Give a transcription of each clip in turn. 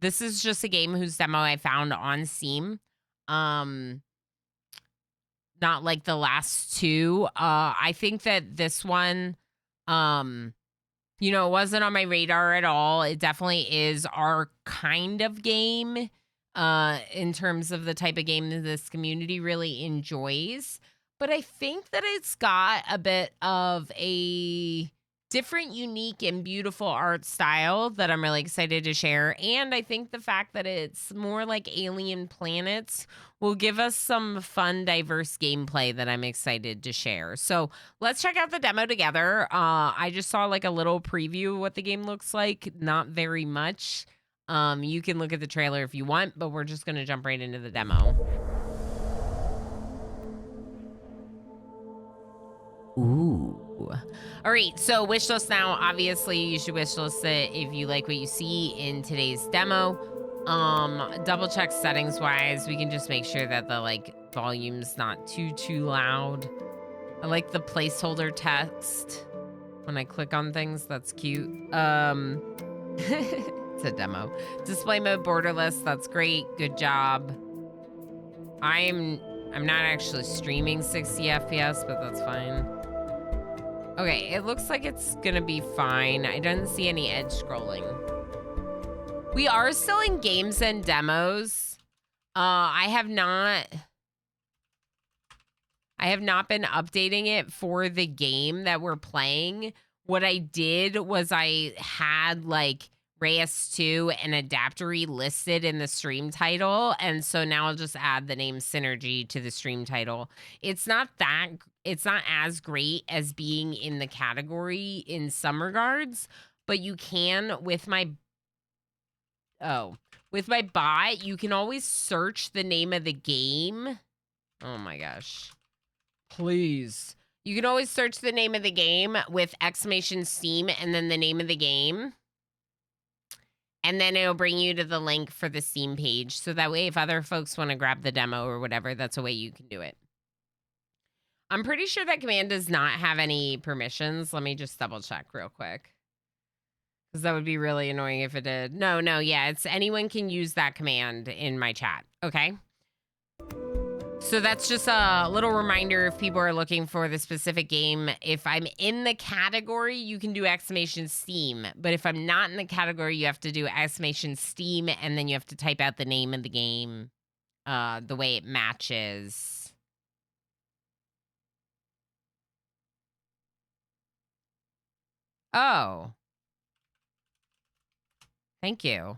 This is just a game whose demo I found on Steam. Not like the last two. I think that this one, you know, it wasn't on my radar at all. It definitely is our kind of game, in terms of the type of game that this community really enjoys. But I think that it's got a bit of a different, unique, and beautiful art style that I'm really excited to share. And I think the fact that it's more like alien planets will give us some fun, diverse gameplay that I'm excited to share. So let's check out the demo together. I just saw like a little preview of what the game looks like, not very much. You can look at the trailer if you want, but we're just going to jump right into the demo. Ooh. All right, so wishlist now. Obviously, you should wishlist it if you like what you see in today's demo. Double check settings wise. We can just make sure that the like volume's not too loud. I like the placeholder text when I click on things. That's cute. It's a demo. Display mode borderless. That's great. Good job. I'm not actually streaming 60 FPS, but that's fine. Okay, it looks like it's gonna be fine. I don't see any edge scrolling. We are still in games and demos. I have not been updating it for the game that we're playing. What I did was I had like Reyes 2 and Adaptory listed in the stream title, and so now I'll just add the name Synergy to the stream title. It's not as great as being in the category in some regards, but you can with my bot, you can always search the name of the game. Oh my gosh. Please. You can always search the name of the game with !Steam and then the name of the game. And then it'll bring you to the link for the Steam page. So that way, if other folks want to grab the demo or whatever, that's a way you can do it. I'm pretty sure that command does not have any permissions. Let me just double check real quick. Because that would be really annoying if it did. No, yeah, it's anyone can use that command in my chat. Okay. So that's just a little reminder if people are looking for the specific game. If I'm in the category, you can do !Steam. But if I'm not in the category, you have to do !Steam, and then you have to type out the name of the game, the way it matches. Oh. Thank you.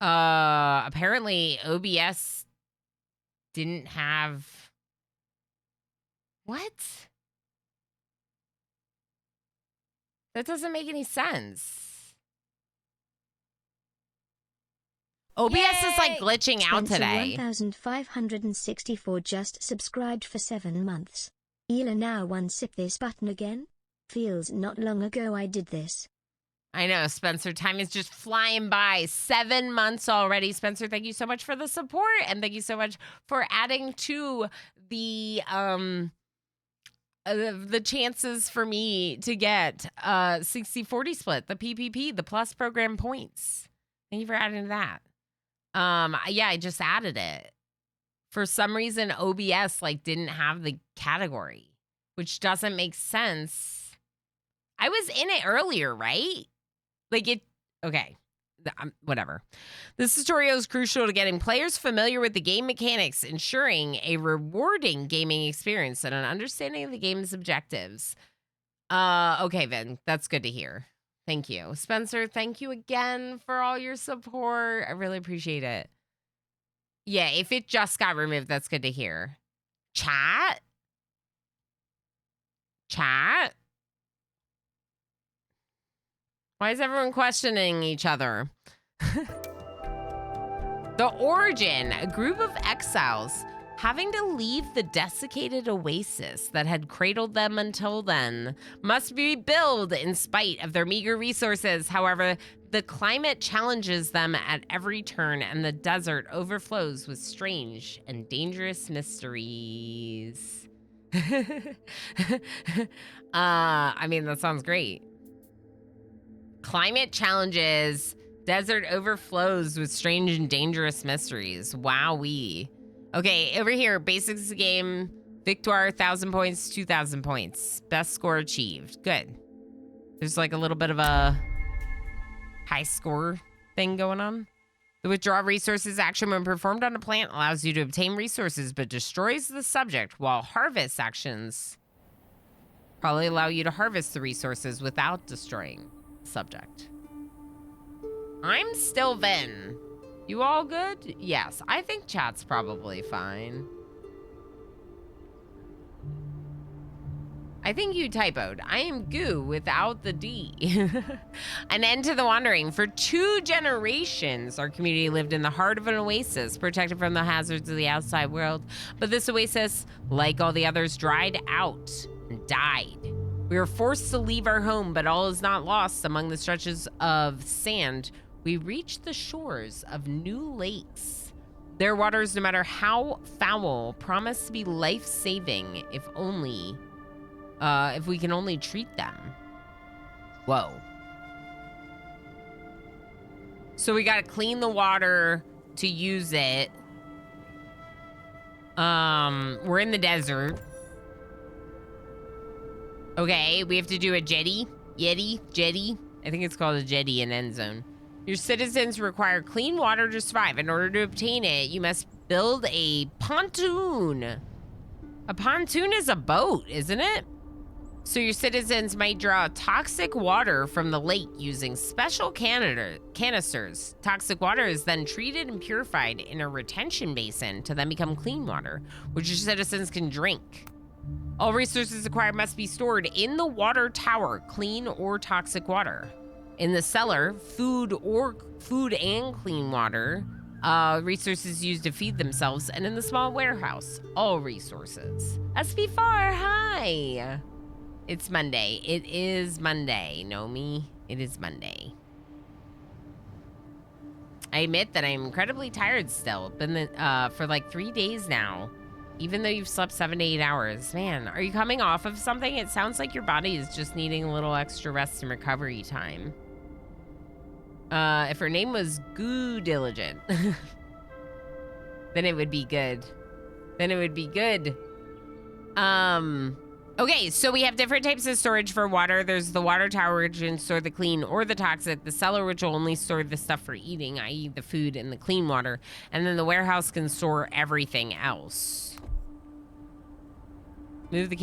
Apparently OBS didn't have... What? That doesn't make any sense. OBS is like glitching out today. 1564 just subscribed for 7 months. Ela now sip this button again? Feels not long ago I did this. I know, Spencer. Time is just flying by. 7 months already. Spencer, thank you so much for the support. And thank you so much for adding to the chances for me to get 60-40 split, the PPP, the plus program points. Thank you for adding that. Yeah, I just added it. For some reason, OBS like didn't have the category, which doesn't make sense. I was in it earlier, right? Like it, okay, whatever. This tutorial is crucial to getting players familiar with the game mechanics, ensuring a rewarding gaming experience and an understanding of the game's objectives. Okay, Vin, that's good to hear. Thank you. Spencer, thank you again for all your support. I really appreciate it. Yeah, if it just got removed, that's good to hear. Chat? Why is everyone questioning each other? The Origin, a group of exiles having to leave the desiccated oasis that had cradled them until then, must be rebuilt in spite of their meager resources. However, the climate challenges them at every turn, and the desert overflows with strange and dangerous mysteries. I mean, that sounds great. Climate challenges Desert overflows with strange and dangerous mysteries. Wowee. Okay, over here, basics of the game. Victoire, 1,000 points, 2,000 points. Best score achieved. Good. There's like a little bit of a high score thing going on. The withdraw resources action when performed on a plant allows you to obtain resources but destroys the subject, while harvest actions probably allow you to harvest the resources without destroying the subject. I'm still Ven. You all good? Yes, I think chat's probably fine. I think you typoed. I am goo without the D. An end to the wandering. For 2 generations, our community lived in the heart of an oasis, protected from the hazards of the outside world. But this oasis, like all the others, dried out and died. We were forced to leave our home, but all is not lost. Among the stretches of sand, we reached the shores of new lakes. Their waters, no matter how foul, promise to be life-saving if we can only treat them. Whoa. So we gotta clean the water to use it. We're in the desert. Okay, we have to do a jetty. Jetty. I think it's called a jetty in End Zone. Your citizens require clean water to survive. In order to obtain it, you must build a pontoon. A pontoon is a boat, isn't it? So your citizens might draw toxic water from the lake using special canisters. Toxic water is then treated and purified in a retention basin to then become clean water, which your citizens can drink. All resources acquired must be stored in the water tower, clean or toxic water. In the cellar, food and clean water, resources used to feed themselves, and in the small warehouse, all resources. SP4, hi! It's Monday. It is Monday. Know me? It is Monday. I admit that I'm incredibly tired still. Been for like 3 days now. Even though you've slept 7 to 8 hours. Man, are you coming off of something? It sounds like your body is just needing a little extra rest and recovery time. If her name was Goo Diligent, then it would be good. Okay, so we have different types of storage for water. There's the water tower, which can store the clean or the toxic. The cellar, which will only store the stuff for eating, i.e. the food and the clean water. And then the warehouse can store everything else. Move the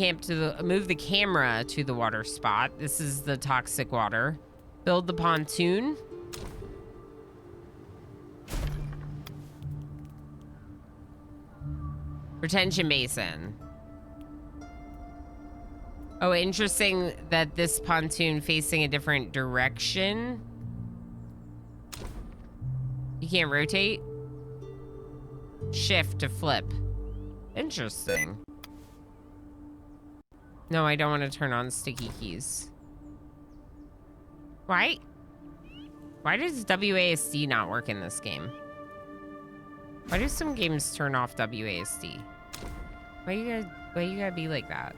camera to the water spot. This is the toxic water. Build the pontoon. Retention basin. Oh, interesting that this pontoon facing a different direction. You can't rotate? Shift to flip. Interesting. No, I don't want to turn on sticky keys. Why? Why does WASD not work in this game? Why do some games turn off WASD? Why you gotta be like that?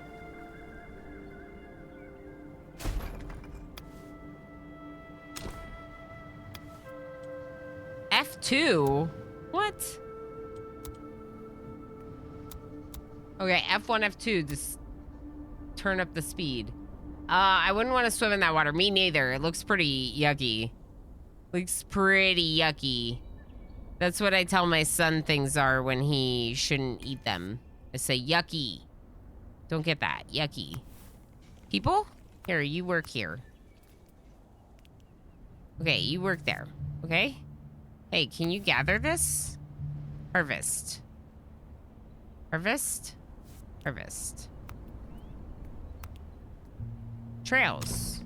F2? What? Okay, F1, F2, just turn up the speed. I wouldn't want to swim in that water. Me neither. It looks pretty yucky. Looks pretty yucky. That's what I tell my son things are when he shouldn't eat them. I say yucky. Don't get that. Yucky. People? Here, you work here. Okay, you work there. Okay? Hey, can you gather this? Harvest. Harvest. Harvest. Trails.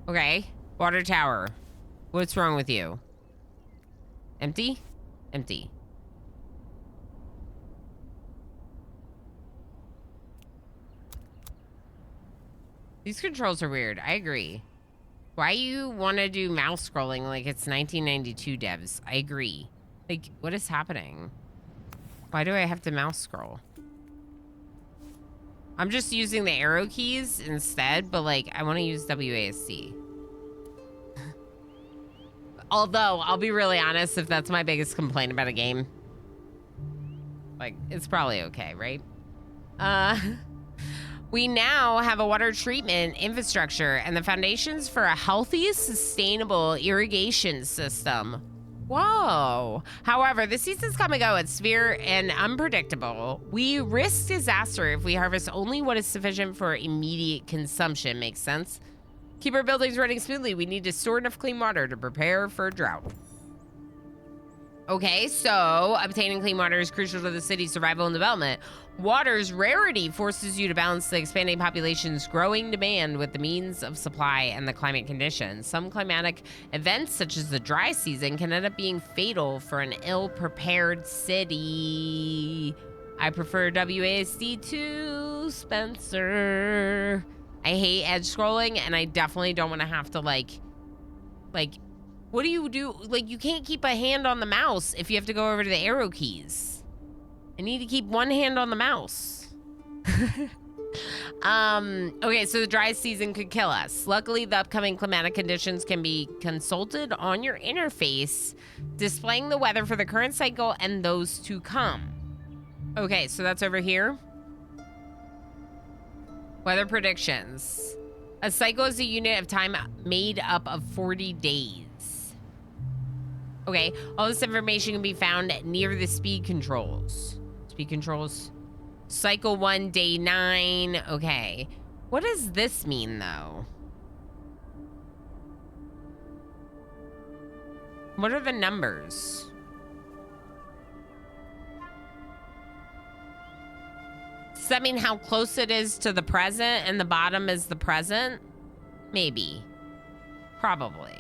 Okay. Water tower. What's wrong with you? Empty? Empty. These controls are weird. I agree. Why you want to do mouse scrolling like it's 1992, devs? I agree. Like, what is happening? Why do I have to mouse scroll? I'm just using the arrow keys instead, but like, I want to use WASD. Although, I'll be really honest, if that's my biggest complaint about a game, like, it's probably okay, right? We now have a water treatment infrastructure and the foundations for a healthy, sustainable irrigation system. Whoa. However, the seasons come and go. It's severe and unpredictable. We risk disaster if we harvest only what is sufficient for immediate consumption. Makes sense? Keep our buildings running smoothly. We need to store enough clean water to prepare for a drought. Okay, so obtaining clean water is crucial to the city's survival and development. Water's rarity forces you to balance the expanding population's growing demand with the means of supply and the climate conditions. Some climatic events, such as the dry season, can end up being fatal for an ill-prepared city. I prefer WASD to Spencer. I hate edge scrolling, and I definitely don't want to have to, like, what do you do? Like, you can't keep a hand on the mouse if you have to go over to the arrow keys. I need to keep one hand on the mouse. Okay, so the dry season could kill us. Luckily, the upcoming climatic conditions can be consulted on your interface, displaying the weather for the current cycle and those to come. Okay, so that's over here. Weather predictions. A cycle is a unit of time made up of 40 days. Okay, all this information can be found near the speed controls. Speed controls. Cycle 1, day 9. Okay. What does this mean, though? What are the numbers? Does that mean how close it is to the present and the bottom is the present? Maybe. Probably.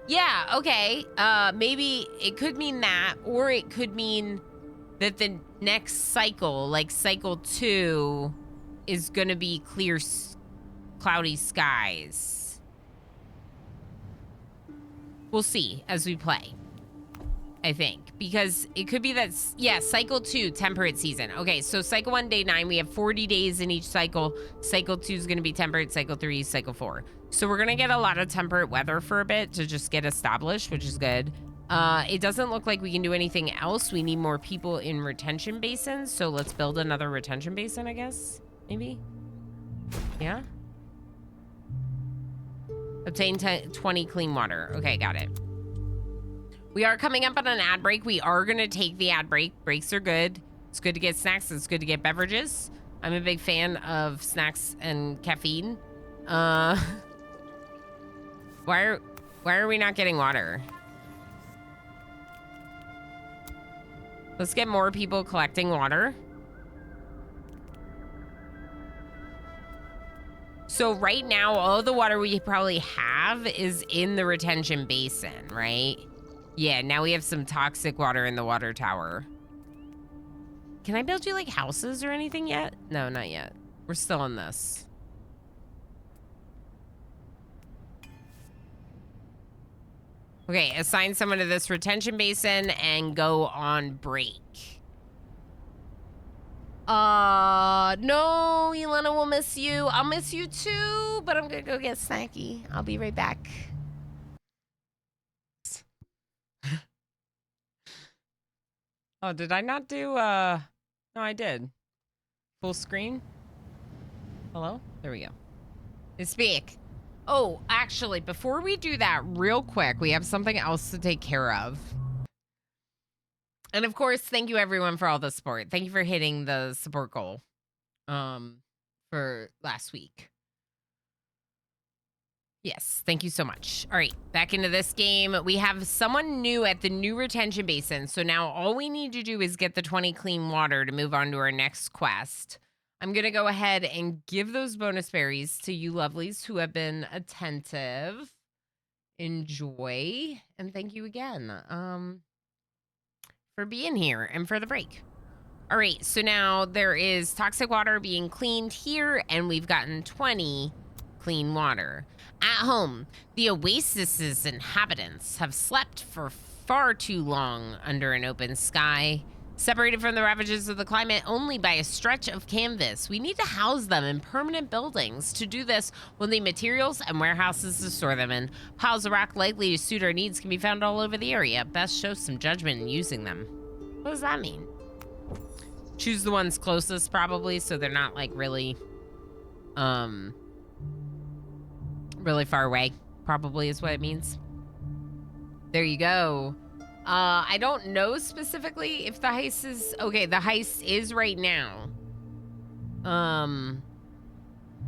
Yeah, okay. Maybe it could mean that, or it could mean that the next cycle, like cycle 2, is gonna be clear, cloudy skies. We'll see as we play, I think. Because it could be that, yeah, cycle 2, temperate season. Okay, so cycle 1, day 9, we have 40 days in each cycle. Cycle 2 is gonna be temperate, cycle 3, cycle 4. So we're gonna get a lot of temperate weather for a bit to just get established, which is good. It doesn't look like we can do anything else. We need more people in retention basins, so let's build another retention basin, I guess. Maybe? Yeah? Obtain 20 clean water. Okay, got it. We are coming up on an ad break. We are gonna take the ad break. Breaks are good. It's good to get snacks. It's good to get beverages. I'm a big fan of snacks and caffeine. Why are we not getting water? Let's get more people collecting water. So right now, all the water we probably have is in the retention basin, right? Yeah, now we have some toxic water in the water tower. Can I build you like houses or anything yet? No, not yet. We're still on this. Okay, assign someone to this retention basin and go on break. No, Elena will miss you. I'll miss you too, but I'm gonna go get snacky. I'll be right back. Oh, did I not do, no, I did. Full screen? Hello? There we go. Speak. Oh, actually, before we do that, real quick, we have something else to take care of. And of course, thank you everyone for all the support. Thank you for hitting the support goal for last week. Yes, thank you so much. All right, back into this game. We have someone new at the new retention basin. So now all we need to do is get the 20 clean water to move on to our next quest. I'm going to go ahead and give those bonus berries to you lovelies who have been attentive. Enjoy. And thank you again for being here and for the break. All right, so now there is toxic water being cleaned here, and we've gotten 20 clean water. At home, the oasis's inhabitants have slept for far too long under an open sky, separated from the ravages of the climate only by a stretch of canvas. We need to house them in permanent buildings. To do this, we'll need materials and warehouses to store them in. Piles of rock likely to suit our needs can be found all over the area. Best show some judgment in using them. What does that mean? Choose the ones closest, probably, so they're not, like, really far away, probably is what it means. There you go. I don't know specifically if the heist is... Okay, the heist is right now.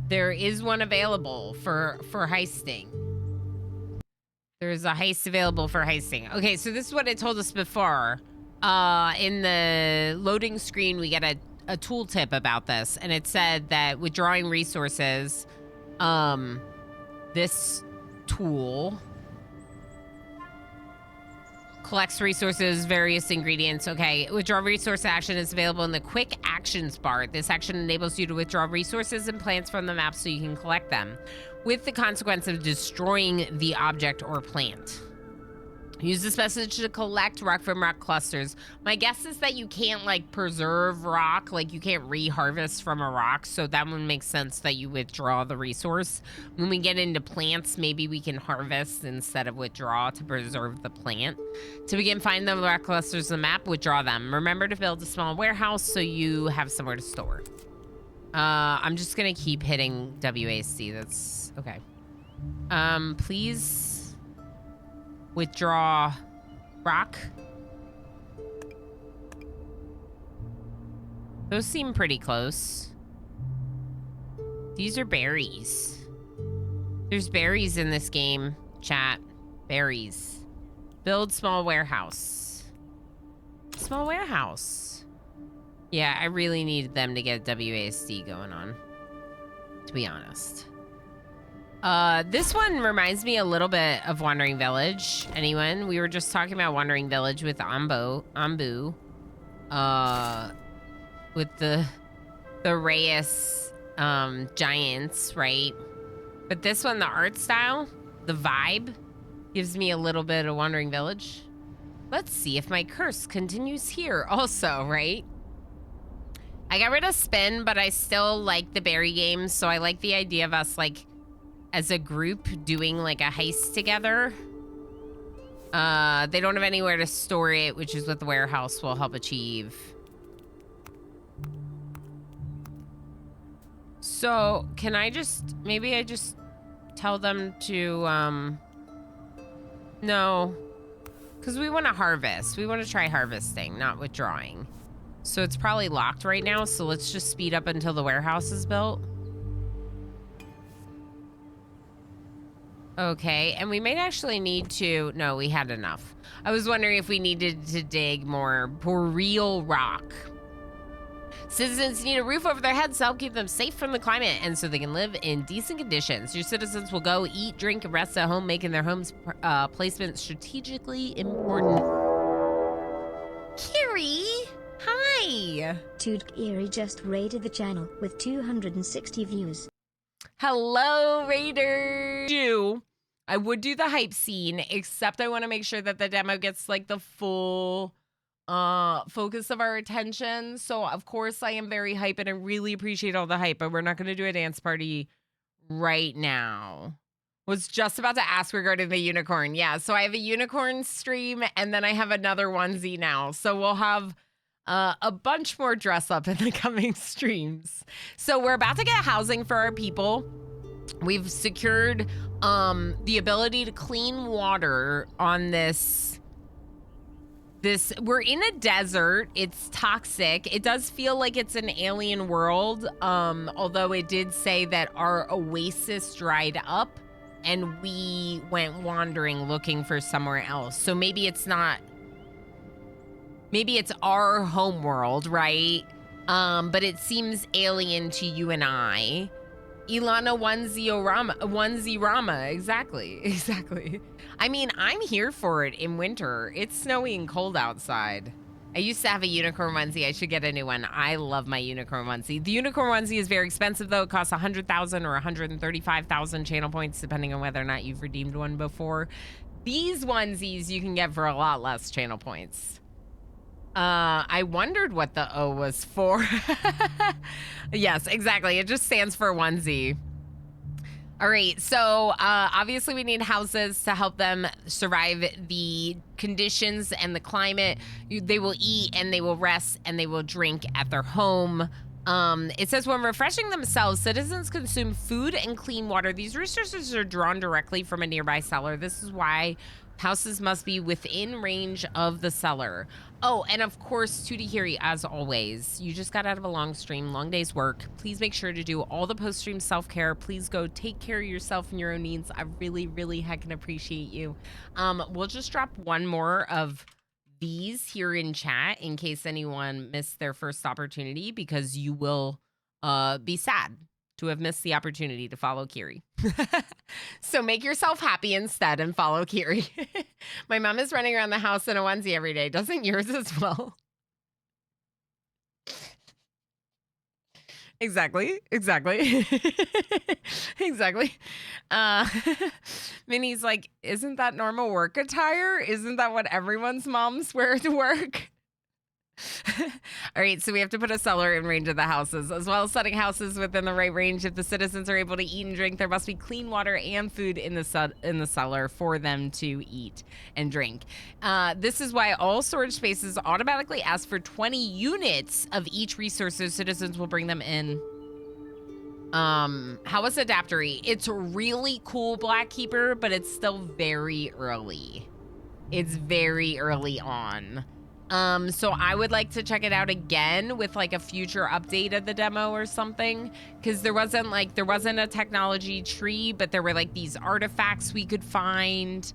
There is one available for heisting. There's a heist available for heisting. Okay, so this is what it told us before. In the loading screen, we get a tooltip about this, and it said that withdrawing resources, this tool collects resources, various ingredients. Okay, withdraw resource action is available in the quick actions bar. This action enables you to withdraw resources and plants from the map so you can collect them, with the consequence of destroying the object or plant. Use this message to collect rock from rock clusters. My guess is that you can't, like, preserve rock, like you can't re-harvest from a rock, so that would make sense that you withdraw the resource. When we get into plants, maybe we can harvest instead of withdraw to preserve the plant. To begin finding the rock clusters on the map, withdraw them. Remember to build a small warehouse so you have somewhere to store. I'm just gonna keep hitting WASD, that's okay. Please withdraw rock. Those seem pretty close. These are berries. There's berries in this game, chat. Berries. Build small warehouse. Small warehouse. Yeah, I really need them to get WASD going on, to be honest. This one reminds me a little bit of Wandering Village. Anyone? We were just talking about Wandering Village with Ambu. With the Reyes, giants, right? But this one, the art style, the vibe, gives me a little bit of Wandering Village. Let's see if my curse continues here also, right? I got rid of spin, but I still like the berry games, so I like the idea of us, like, as a group doing like a heist together. They don't have anywhere to store it, which is what the warehouse will help achieve. So can I just, maybe I just tell them to, no, because we want to harvest. We want to try harvesting, not withdrawing. So it's probably locked right now. So let's just speed up until the warehouse is built. Okay, and we might actually need to... No, we had enough. I was wondering if we needed to dig more boreal rock. Citizens need a roof over their heads to help keep them safe from the climate and so they can live in decent conditions. Your citizens will go eat, drink, and rest at home, making their homes placement strategically important. Kiri! Hi! Dude, Kiri just raided the channel with 260 views. Hello, Raiders! I would do the hype scene, except I want to make sure that the demo gets like the full focus of our attention. So of course I am very hype and I really appreciate all the hype, but we're not going to do a dance party right now. Was just about to ask regarding the unicorn. Yeah, so I have a unicorn stream and then I have another onesie now. So we'll have a bunch more dress up in the coming streams. So we're about to get housing for our people. We've secured the ability to clean water on this. We're in a desert. It's toxic. It does feel like it's an alien world. Although it did say that our oasis dried up and we went wandering looking for somewhere else. So maybe it's not. Maybe it's our home world, right? But it seems alien to you and I. Ilana onesie Rama. Exactly. I mean, I'm here for it in winter. It's snowy and cold outside. I used to have a unicorn onesie. I should get a new one. I love my unicorn onesie. The unicorn onesie is very expensive, though. It costs 100,000 or 135,000 channel points, depending on whether or not you've redeemed one before. These onesies you can get for a lot less channel points. I wondered what the O was for. Yes, exactly. It just stands for onesie. All right, so obviously we need houses to help them survive the conditions and the climate. They will eat and they will rest and they will drink at their home. It says when refreshing themselves, citizens consume food and clean water. These resources are drawn directly from a nearby cellar. This is why houses must be within range of the cellar. Oh, and of course, Tutti Hiri, as always, you just got out of a long stream, long day's work. Please make sure to do all the post-stream self-care. Please go take care of yourself and your own needs. I really, really heckin' appreciate you. We'll just drop one more of these here in chat in case anyone missed their first opportunity, because you will be sad to have missed the opportunity to follow Kiri. So make yourself happy instead and follow Kiri. My mom is running around the house in a onesie every day. Doesn't yours as well? Exactly. Exactly. Minnie's like, isn't that normal work attire? Isn't that what everyone's moms wear to work? All right, so we have to put a cellar in range of the houses, as well as setting houses within the right range. If the citizens are able to eat and drink, there must be clean water and food in the cellar for them to eat and drink. This is why all storage spaces automatically ask for 20 units of each resource, so citizens will bring them in. How was Adaptory? It's really cool, Black Keeper, but it's still very early. It's very early on. So I would like to check it out again with like a future update of the demo or something, because there wasn't a technology tree, but there were like these artifacts we could find.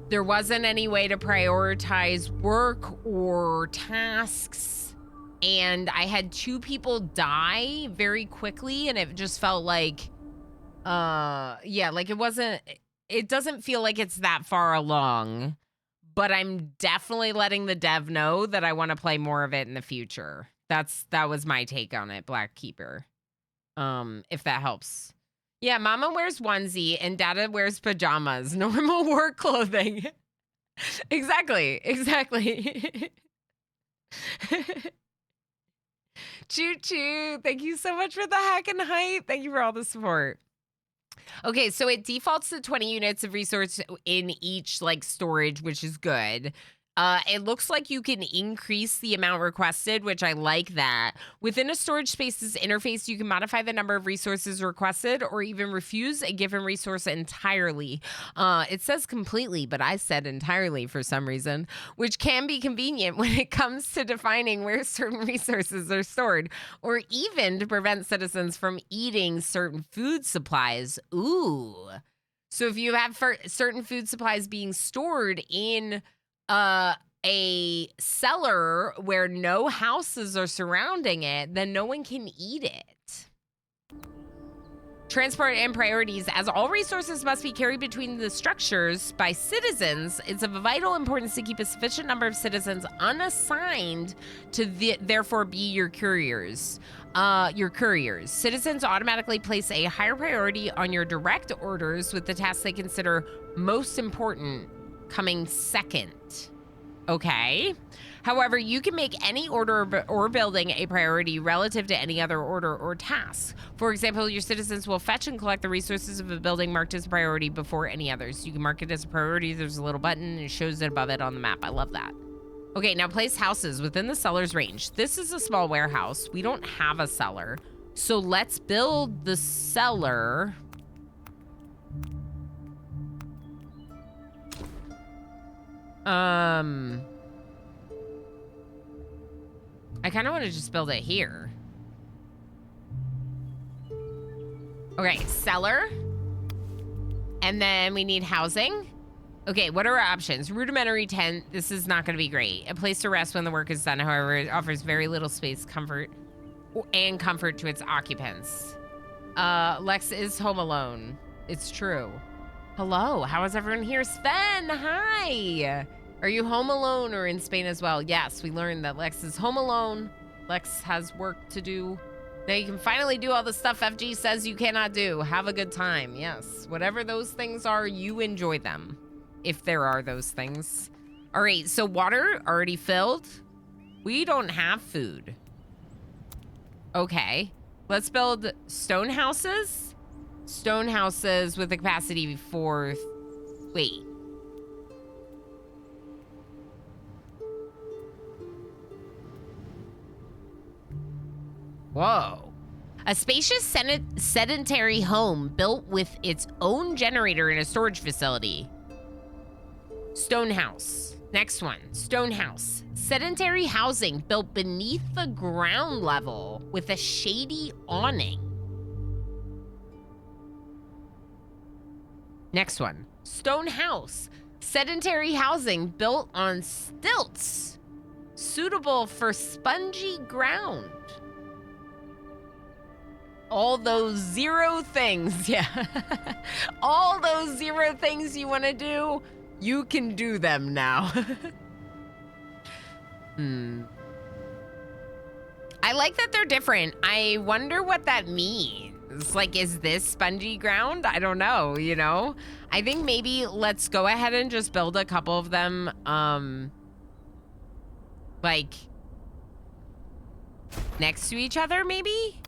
There wasn't any way to prioritize work or tasks, and I had 2 people die very quickly, and it just felt like yeah, like it doesn't feel like it's that far along. But I'm definitely letting the dev know that I want to play more of it in the future. That was my take on it, Black Keeper. If that helps. Yeah, Mama wears onesie and Dada wears pajamas. Normal work clothing. Exactly. Choo choo. Thank you so much for the hack and hype. Thank you for all the support. Okay, so it defaults to 20 units of resource in each like storage, which is good. It looks like you can increase the amount requested, which I like that. Within a storage space's interface, you can modify the number of resources requested or even refuse a given resource entirely. It says completely, but I said entirely for some reason, which can be convenient when it comes to defining where certain resources are stored, or even to prevent citizens from eating certain food supplies. Ooh. So if you have certain food supplies being stored in a cellar where no houses are surrounding it, then no one can eat it. Transport and priorities. As all resources must be carried between the structures by citizens, it's of vital importance to keep a sufficient number of citizens unassigned to therefore be your couriers. Citizens automatically place a higher priority on your direct orders, with the tasks they consider most important coming second. Okay. However, you can make any order or building a priority relative to any other order or task. For example, your citizens will fetch and collect the resources of a building marked as a priority before any others. You can mark it as a priority. There's a little button and it shows it above it on the map. I love that. Okay, now place houses within the cellar's range. This is a small warehouse. We don't have a cellar. So let's build the cellar. I kind of want to just build it here. Okay, cellar. And then we need housing. Okay, what are our options? Rudimentary tent. This is not going to be great. A place to rest when the work is done. However, it offers very little space, comfort to its occupants. Lex is home alone. It's true. Hello, how is everyone here? Sven, hi. Are you home alone or in Spain as well? Yes, we learned that Lex is home alone. Lex has work to do. Now you can finally do all the stuff FG says you cannot do. Have a good time. Yes, whatever those things are, you enjoy them. If there are those things. All right, so water already filled. We don't have food. Okay, let's build stone houses. Stone houses with a capacity for, wait. Whoa. A spacious sedentary home built with its own generator and a storage facility. Stone house. Next one, stone house. Sedentary housing built beneath the ground level with a shady awning. Next one, stone house. Sedentary housing built on stilts, suitable for spongy ground. All those 0 things, yeah. All those 0 things you want to do, you can do them now. I like that they're different. I wonder what that means. Like, is this spongy ground? I don't know, you know? I think maybe let's go ahead and just build a couple of them, like, next to each other, maybe?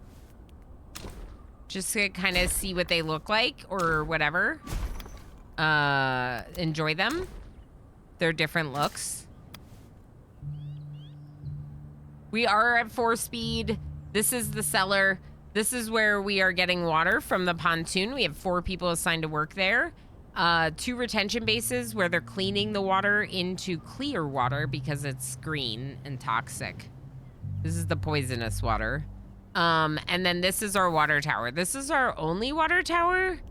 Just to kind of see what they look like or whatever. Enjoy them. Their different looks. We are at 4 speed. This is the cellar. This is where we are getting water from the pontoon. We have 4 people assigned to work there. 2 retention bases where they're cleaning the water into clear water because it's green and toxic. This is the poisonous water. And then this is our water tower. This is our only water tower.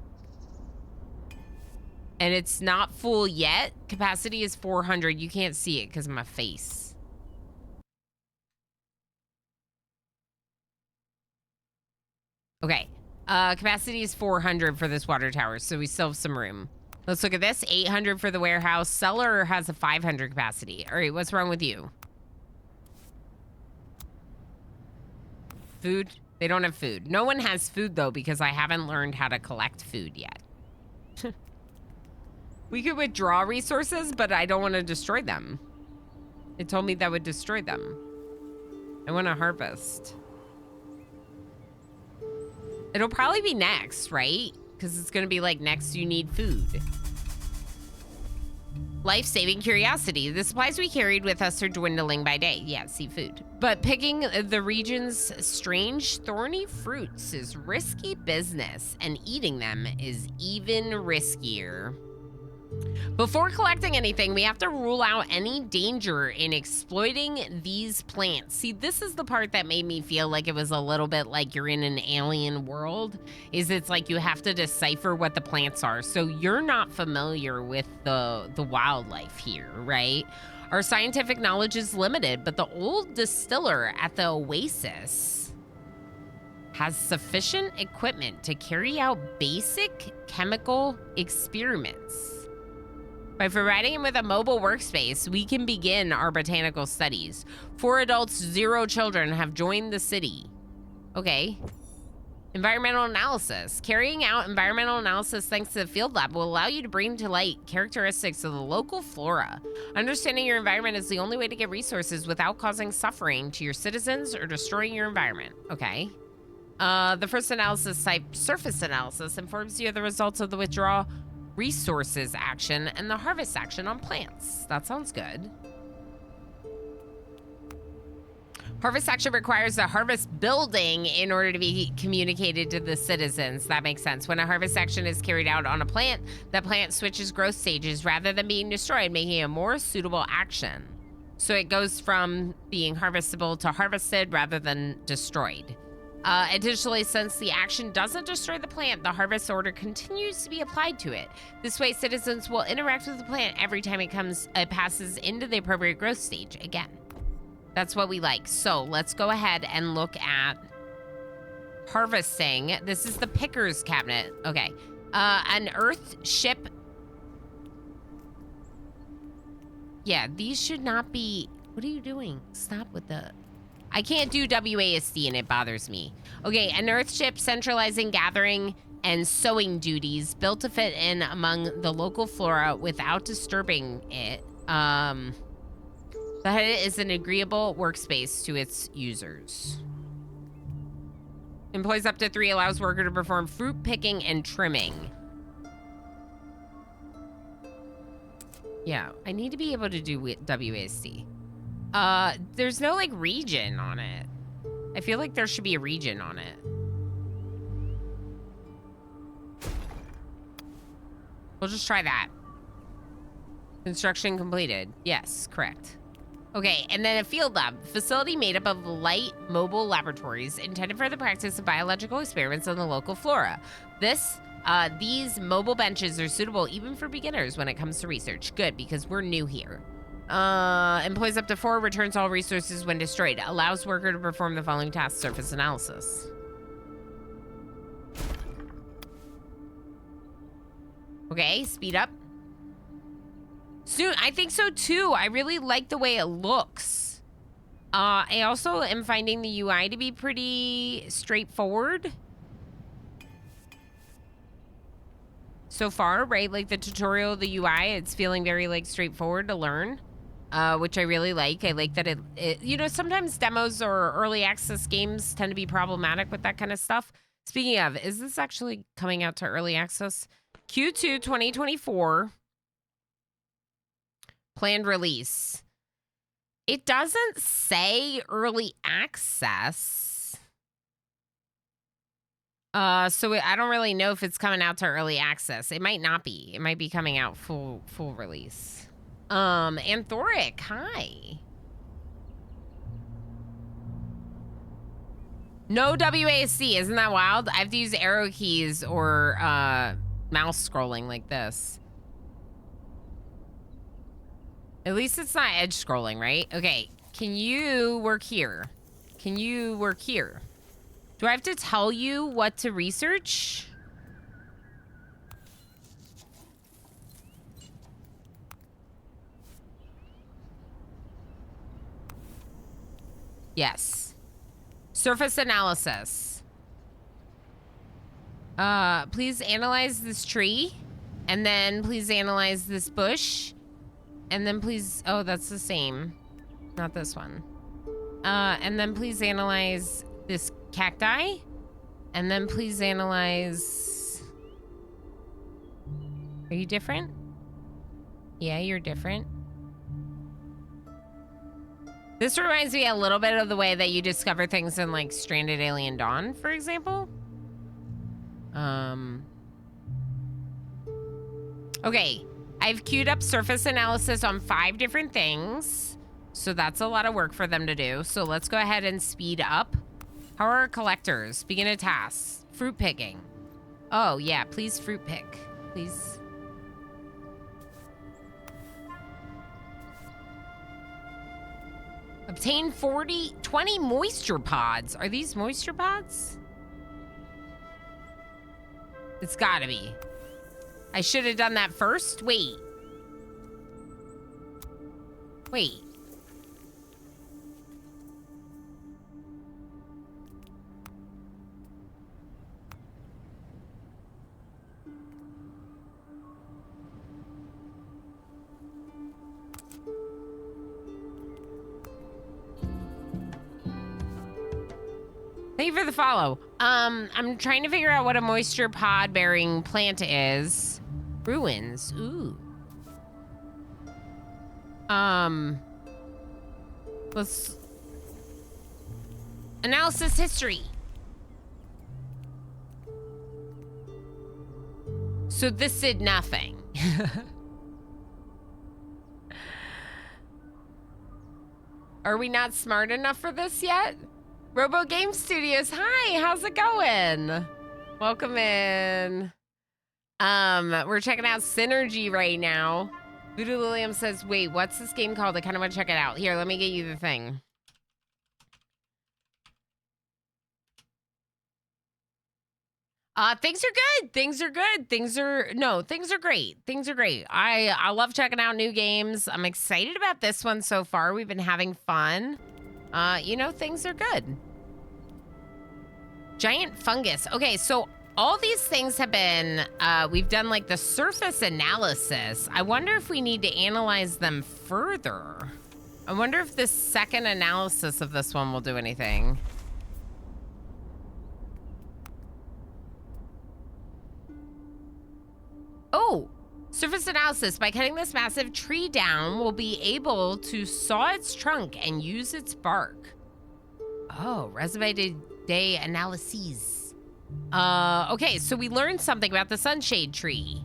And it's not full yet. Capacity is 400. You can't see it because of my face. Okay. Capacity is 400 for this water tower, so we still have some room. Let's look at this. 800 for the warehouse. Cellar has a 500 capacity. All right, what's wrong with you? Food? They don't have food. No one has food, though, because I haven't learned how to collect food yet. We could withdraw resources, but I don't want to destroy them. It told me that would destroy them. I want to harvest. It'll probably be next, right? Because it's going to be like, next you need food. Life-saving curiosity. The supplies we carried with us are dwindling by day. Yeah, seafood. But picking the region's strange, thorny fruits is risky business, and eating them is even riskier. Before collecting anything, we have to rule out any danger in exploiting these plants. See, this is the part that made me feel like it was a little bit like you're in an alien world, is it's like you have to decipher what the plants are. So you're not familiar with the wildlife here, right? Our scientific knowledge is limited, but the old distiller at the Oasis has sufficient equipment to carry out basic chemical experiments. By providing him with a mobile workspace, we can begin our botanical studies. 4 adults, 0 children have joined the city. Okay. Environmental analysis. Carrying out environmental analysis thanks to the field lab will allow you to bring to light characteristics of the local flora. Understanding your environment is the only way to get resources without causing suffering to your citizens or destroying your environment. Okay. The first analysis type, surface analysis, informs you of the results of the withdrawal resources action and the harvest action on plants. That sounds good. Harvest action requires a harvest building in order to be communicated to the citizens. That makes sense. When a harvest action is carried out on a plant, the plant switches growth stages rather than being destroyed, making it a more suitable action. So it goes from being harvestable to harvested rather than destroyed. Additionally, since the action doesn't destroy the plant, the harvest order continues to be applied to it. This way, citizens will interact with the plant every time it passes into the appropriate growth stage again. That's what we like. So let's go ahead and look at harvesting. This is the picker's cabinet. Okay. An earth ship. Yeah, these should not be... What are you doing? Stop with the... I can't do WASD and it bothers me. Okay, an Earthship centralizing gathering and sowing duties built to fit in among the local flora without disturbing it. That is an agreeable workspace to its users. Employs up to 3, allows worker to perform fruit picking and trimming. Yeah, I need to be able to do WASD. There's no, like, region on it. I feel like there should be a region on it. We'll just try that. Construction completed. Yes, correct. Okay, and then a field lab. Facility made up of light mobile laboratories intended for the practice of biological experiments on the local flora. These mobile benches are suitable even for beginners when it comes to research. Good, because we're new here. Employs up to 4, returns all resources when destroyed. Allows worker to perform the following tasks: surface analysis. Okay, speed up. Soon, I think so too. I really like the way it looks. I also am finding the UI to be pretty straightforward so far, right? Like the tutorial, the UI, it's feeling very like straightforward to learn, which I really like. I like that it you know, sometimes demos or early access games tend to be problematic with that kind of stuff. Speaking of, is this actually coming out to early access? Q2 2024. Planned release. It doesn't say early access. So I don't really know if it's coming out to early access. It might not be. It might be coming out full release. Anthoric, hi. No WASD, isn't that wild? I have to use arrow keys or mouse scrolling like this. At least it's not edge scrolling, right? Okay, can you work here? Can you work here? Do I have to tell you what to research? Yes. Surface analysis. Please analyze this tree. And then please analyze this bush. And then please, oh, that's the same. Not this one. And then please analyze this cacti. And then please analyze... Are you different? Yeah, you're different. This reminds me a little bit of the way that you discover things in like Stranded Alien Dawn, for example. Okay. I've queued up surface analysis on 5 different things. So that's a lot of work for them to do. So let's go ahead and speed up. How are our collectors? Begin a task. Fruit picking. Oh, yeah. Please fruit pick. Please. Obtain 20 moisture pods. Are these moisture pods? It's gotta be. I should have done that first. Wait. Wait. Thank you for the follow. I'm trying to figure out what a moisture pod bearing plant is. Ruins. Ooh. Let's... Analysis history. So this did nothing. Are we not smart enough for this yet? Robo Game Studios, hi, how's it going? Welcome in. We're checking out Synergy right now. Voodoo Lilium says, wait, what's this game called? I kind of want to check it out. Here, let me get you the thing. Things are good. Things are good. Things are great. Things are great. I love checking out new games. I'm excited about this one so far. We've been having fun. Things are good. Giant fungus. Okay, so all these things have been, we've done like the surface analysis. I wonder if we need to analyze them further. I wonder if the second analysis of this one will do anything. Oh, surface analysis. By cutting this massive tree down, we'll be able to saw its trunk and use its bark. Oh, resume day analyses. Okay, so we learned something about the sunshade tree.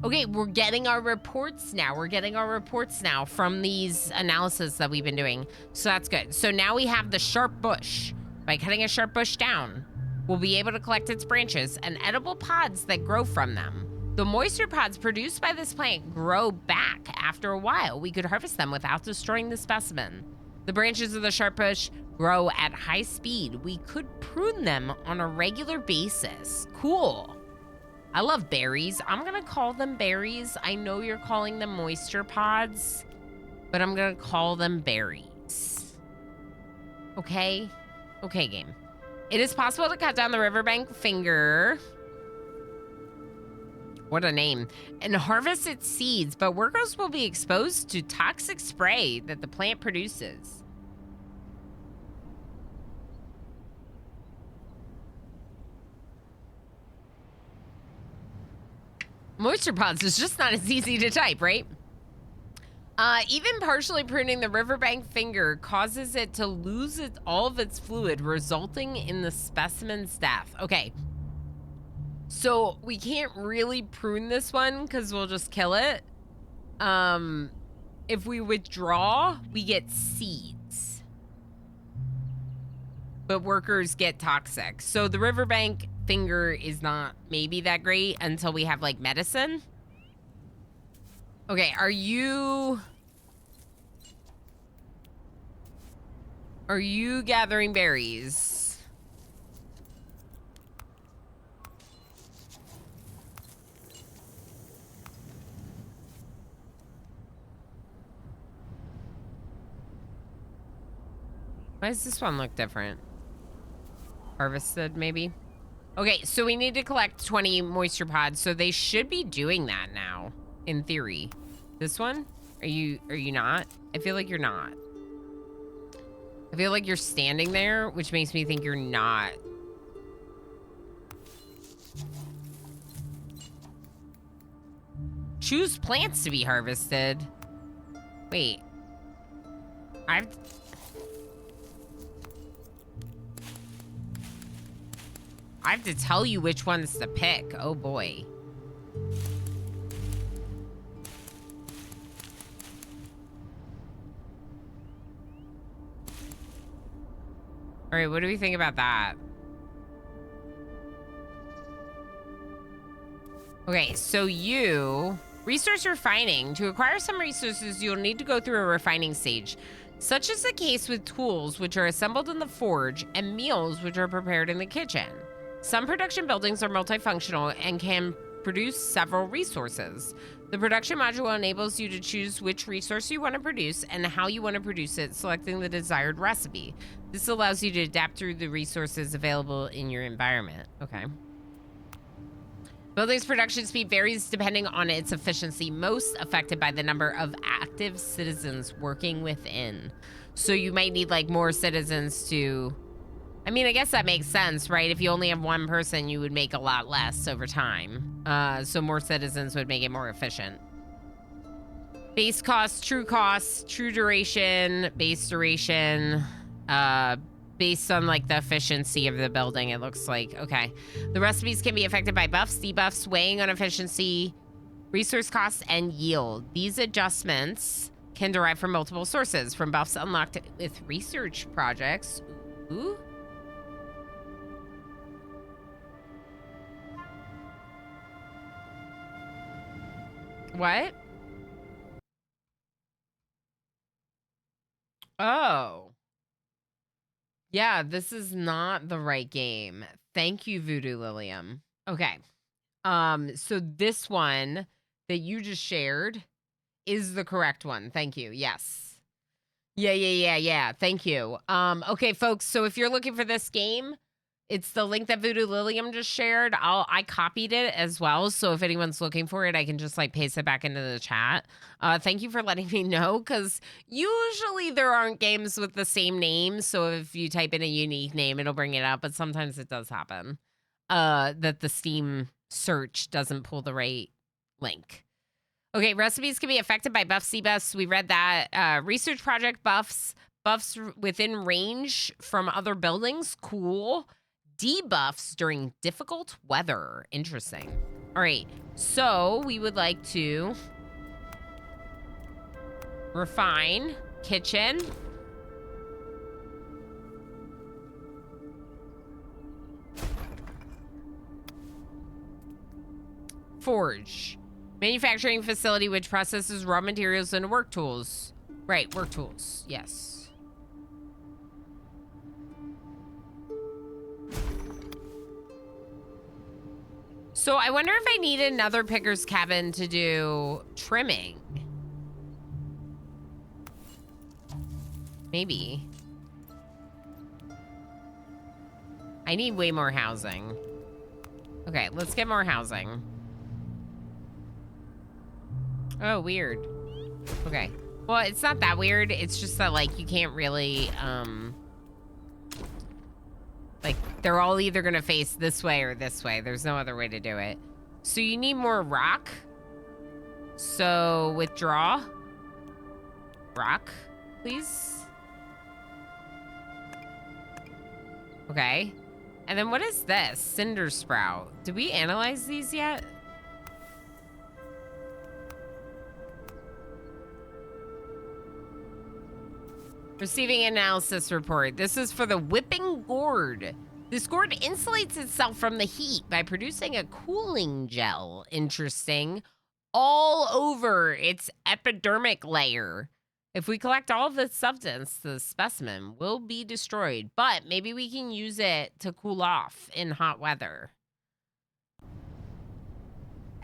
Okay, we're getting our reports now. We're getting our reports now from these analyses that we've been doing. So that's good. So now we have the sharp bush. By cutting a sharp bush down, we'll be able to collect its branches and edible pods that grow from them. The moisture pods produced by this plant grow back after a while. We could harvest them without destroying the specimen. The branches of the sharp bush grow at high speed. We could prune them on a regular basis. Cool. I love berries. I'm gonna call them berries. I know you're calling them moisture pods, but I'm gonna call them berries. Okay? Okay, game. It is possible to cut down the riverbank finger. What a name. And harvest its seeds, but workers will be exposed to toxic spray that the plant produces. Moisture pods is just not as easy to type, right? Even partially pruning the riverbank finger causes it to lose all of its fluid, resulting in the specimen's death. Okay. So we can't really prune this one because we'll just kill it. If we withdraw, we get seeds. But workers get toxic. So the riverbank finger is not maybe that great until we have like medicine. Okay, are you gathering berries? Why does this one look different? Harvested, maybe? Okay, so we need to collect 20 moisture pods, so they should be doing that now, in theory. This one? Are you not? I feel like you're not. I feel like you're standing there, which makes me think you're not. Choose plants to be harvested. Wait. I have to tell you which ones to pick. Oh boy. All right, what do we think about that? Okay, so resource refining. To acquire some resources, you'll need to go through a refining stage. Such is the case with tools, which are assembled in the forge, and meals, which are prepared in the kitchen. Some production buildings are multifunctional and can produce several resources. The production module enables you to choose which resource you want to produce and how you want to produce it, selecting the desired recipe. This allows you to adapt through the resources available in your environment. Okay. Building's production speed varies depending on its efficiency, most affected by the number of active citizens working within. So you might need like more citizens to... I mean, I guess that makes sense, right? If you only have one person, you would make a lot less over time. So more citizens would make it more efficient. Base cost, true duration, base duration, based on like the efficiency of the building, it looks like. Okay. The recipes can be affected by buffs, debuffs, weighing on efficiency, resource costs, and yield. These adjustments can derive from multiple sources, from buffs unlocked with research projects. Ooh. What? Oh. Yeah, this is not the right game. Thank you, Voodoo Lilium. Okay. So this one that you just shared is the correct one. Thank you. Yes. Yeah. Thank you. Okay, folks. So if you're looking for this game, it's the link that Voodoo Lilium just shared. I copied it as well. So if anyone's looking for it, I can just like paste it back into the chat. Thank you for letting me know, because usually there aren't games with the same name. So if you type in a unique name, it'll bring it up. But sometimes it does happen that the Steam search doesn't pull the right link. Okay, recipes can be affected by buff C-buffs. We read that. Research project buffs within range from other buildings. Cool. Debuffs during difficult weather. Interesting. All right, so we would like to refine kitchen. Forge. Manufacturing facility which processes raw materials into work tools. Right, work tools. Yes. So I wonder if I need another picker's cabin to do trimming. Maybe. I need way more housing. Okay, let's get more housing. Oh, weird. Okay. Well, it's not that weird. It's just that, like, you can't really, like, they're all either gonna face this way or this way. There's no other way to do it. So you need more rock. So withdraw. Rock, please. Okay. And then what is this? Cinder sprout. Did we analyze these yet? Receiving analysis report. This is for the whipping gourd. This gourd insulates itself from the heat by producing a cooling gel. Interesting. All over its epidermic layer. If we collect all of the substance, the specimen will be destroyed. But maybe we can use it to cool off in hot weather.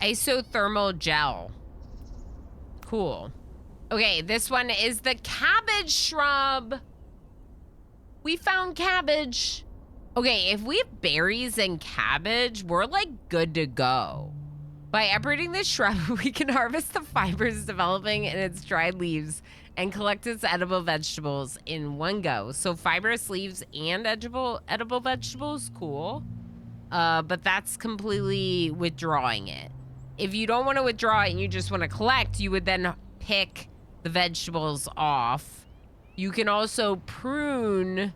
Isothermal gel. Cool. Okay, this one is the cabbage shrub. We found cabbage. Okay, if we have berries and cabbage, we're like good to go. By uprooting this shrub, we can harvest the fibers developing in its dried leaves and collect its edible vegetables in one go. So fibrous leaves and edible vegetables, cool. But that's completely withdrawing it. If you don't want to withdraw it and you just want to collect, you would then pick the vegetables off. You can also prune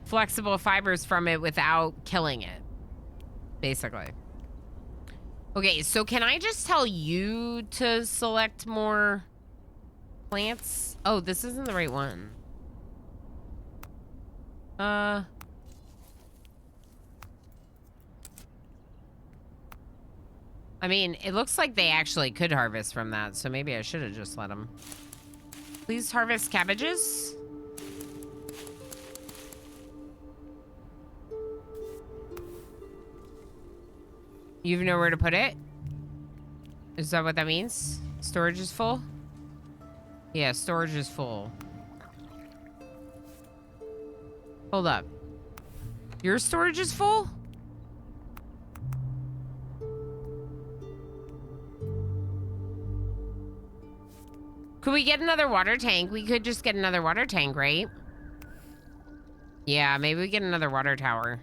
flexible fibers from it without killing it, basically. Okay, so can I just tell you to select more plants? Oh, this isn't the right one. I mean, it looks like they actually could harvest from that, so maybe I should have just let them. Please harvest cabbages. You even know where to put it? Is that what that means? Storage is full? Yeah, storage is full. Hold up. Your storage is full? Could we get another water tank? We could just get another water tank, right? Yeah, maybe we get another water tower.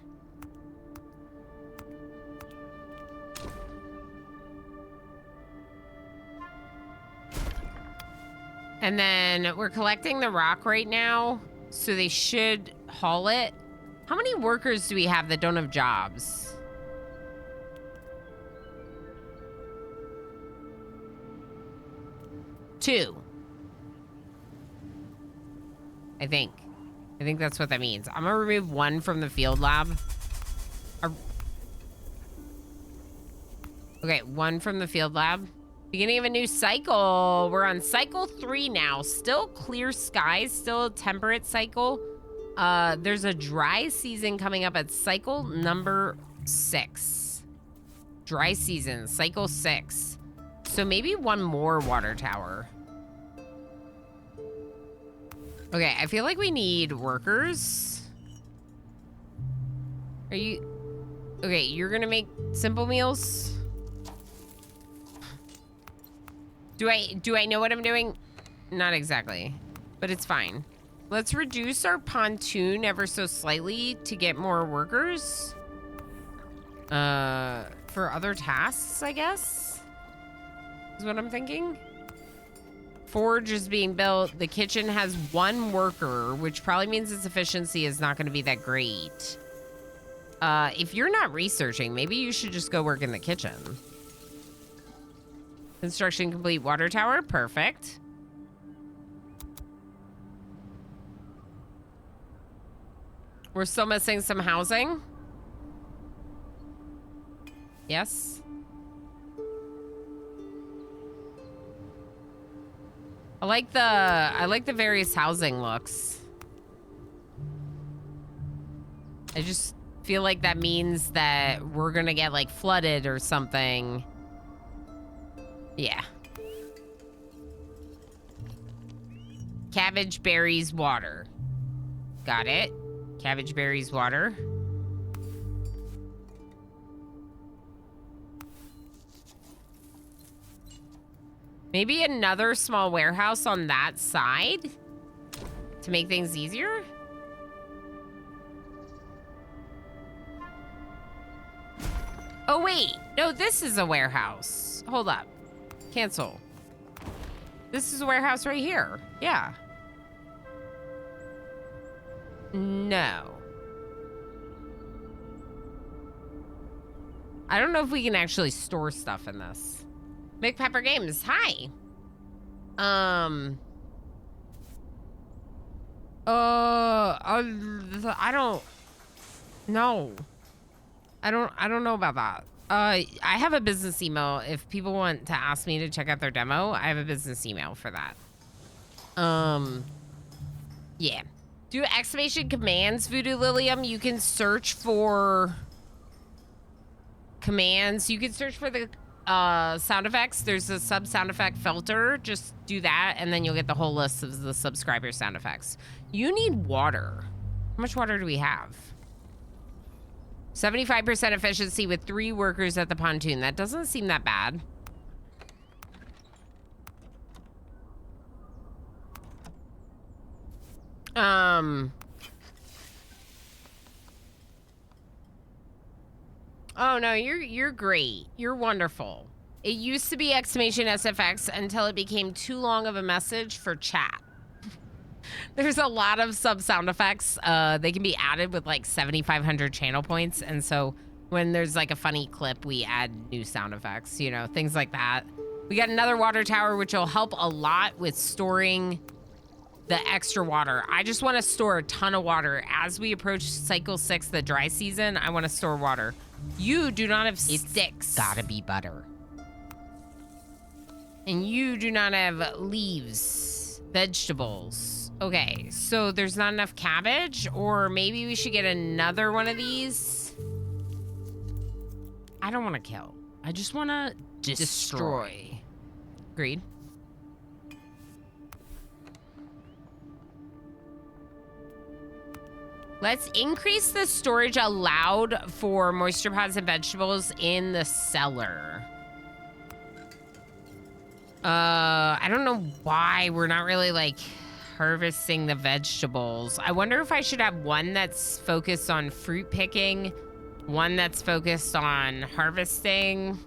And then we're collecting the rock right now, so they should haul it. How many workers do we have that don't have jobs? Two. I think that's what that means. I'm gonna remove one from the field lab. Okay, one from the field lab. Beginning of a new cycle. We're on cycle 3 now. Still clear skies, still a temperate cycle. There's a dry season coming up at cycle number 6. Dry season, cycle 6. So maybe one more water tower. Okay, I feel like we need workers. Are you... Okay, you're gonna make simple meals? Do I know what I'm doing? Not exactly, but it's fine. Let's reduce our pontoon ever so slightly to get more workers. For other tasks, I guess, is what I'm thinking. Forge is being built. The kitchen has 1 worker, which probably means its efficiency is not going to be that great. If you're not researching, maybe you should just go work in the kitchen. Construction complete, water tower, perfect. We're still missing some housing. Yes. I like the various housing looks. I just feel like that means that we're gonna get like flooded or something. Yeah. Cabbage, berries, water. Got it. Cabbage, berries, water. Maybe another small warehouse on that side to make things easier. Oh, wait. No, this is a warehouse. Hold up. Cancel. This is a warehouse right here. Yeah. No. I don't know if we can actually store stuff in this. McPepper Games, hi. I don't know. I don't know about that. I have a business email. If people want to ask me to check out their demo, I have a business email for that. Yeah. Do exclamation commands, Voodoo Lilium. You can search for commands. You can search for the sound effects. There's a sub sound effect filter. Just do that, and then you'll get the whole list of the subscriber sound effects. You need water. How much water do we have? 75% efficiency with 3 workers at the pontoon. That doesn't seem that bad. Oh no, you're great. You're wonderful. It used to be exclamation SFX until it became too long of a message for chat. There's a lot of sub sound effects. They can be added with like 7,500 channel points. And so when there's like a funny clip, we add new sound effects, you know, things like that. We got another water tower, which will help a lot with storing the extra water. I just want to store a ton of water. As we approach cycle 6, the dry season, I want to store water. You do not have sticks. Gotta be butter. And you do not have leaves, vegetables. Okay, so there's not enough cabbage, or maybe we should get another one of these. I don't want to kill. I just want to destroy. Agreed. Let's increase the storage allowed for moisture pods and vegetables in the cellar. I don't know why we're not really like harvesting the vegetables. I wonder if I should have one that's focused on fruit picking, one that's focused on harvesting.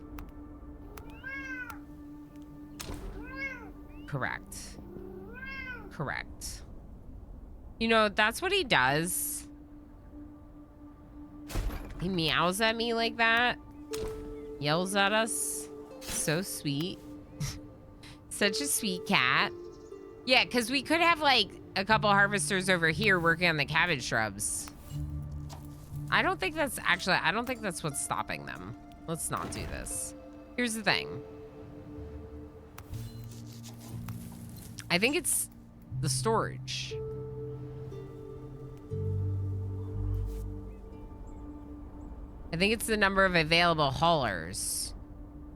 Correct. Correct. You know, that's what he does. He meows at me like that. Yells at us. So sweet. Such a sweet cat. Yeah, because we could have like a couple harvesters over here working on the cabbage shrubs. I don't think that's what's stopping them. Let's not do this. Here's the thing. I think it's the storage. I think it's the number of available haulers.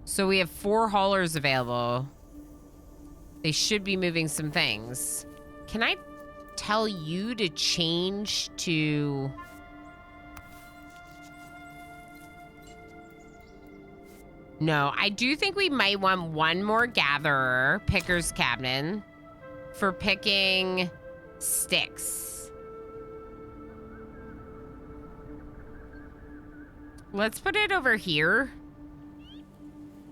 So we have 4 haulers available. They should be moving some things. Can I tell you to change to... No, I do think we might want one more gatherer, picker's cabinet, for picking sticks. Let's put it over here.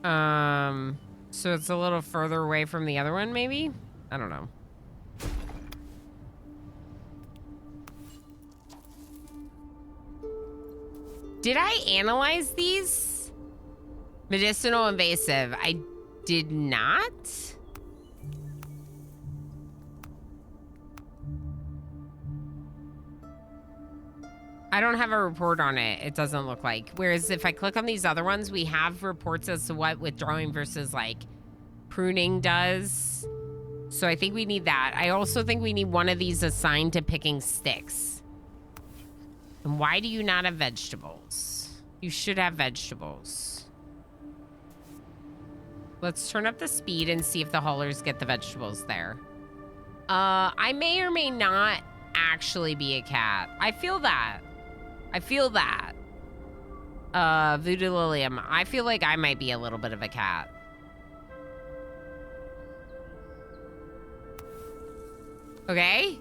So it's a little further away from the other one, maybe? I don't know. Did I analyze these? Medicinal invasive. I did not. I don't have a report on it. It doesn't look like. Whereas if I click on these other ones, we have reports as to what withdrawing versus like pruning does. So I think we need that. I also think we need one of these assigned to picking sticks. And why do you not have vegetables? You should have vegetables. Let's turn up the speed and see if the haulers get the vegetables there. I may or may not actually be a cat. I feel that. I feel that. Voodoo Lilium. I feel like I might be a little bit of a cat. Okay.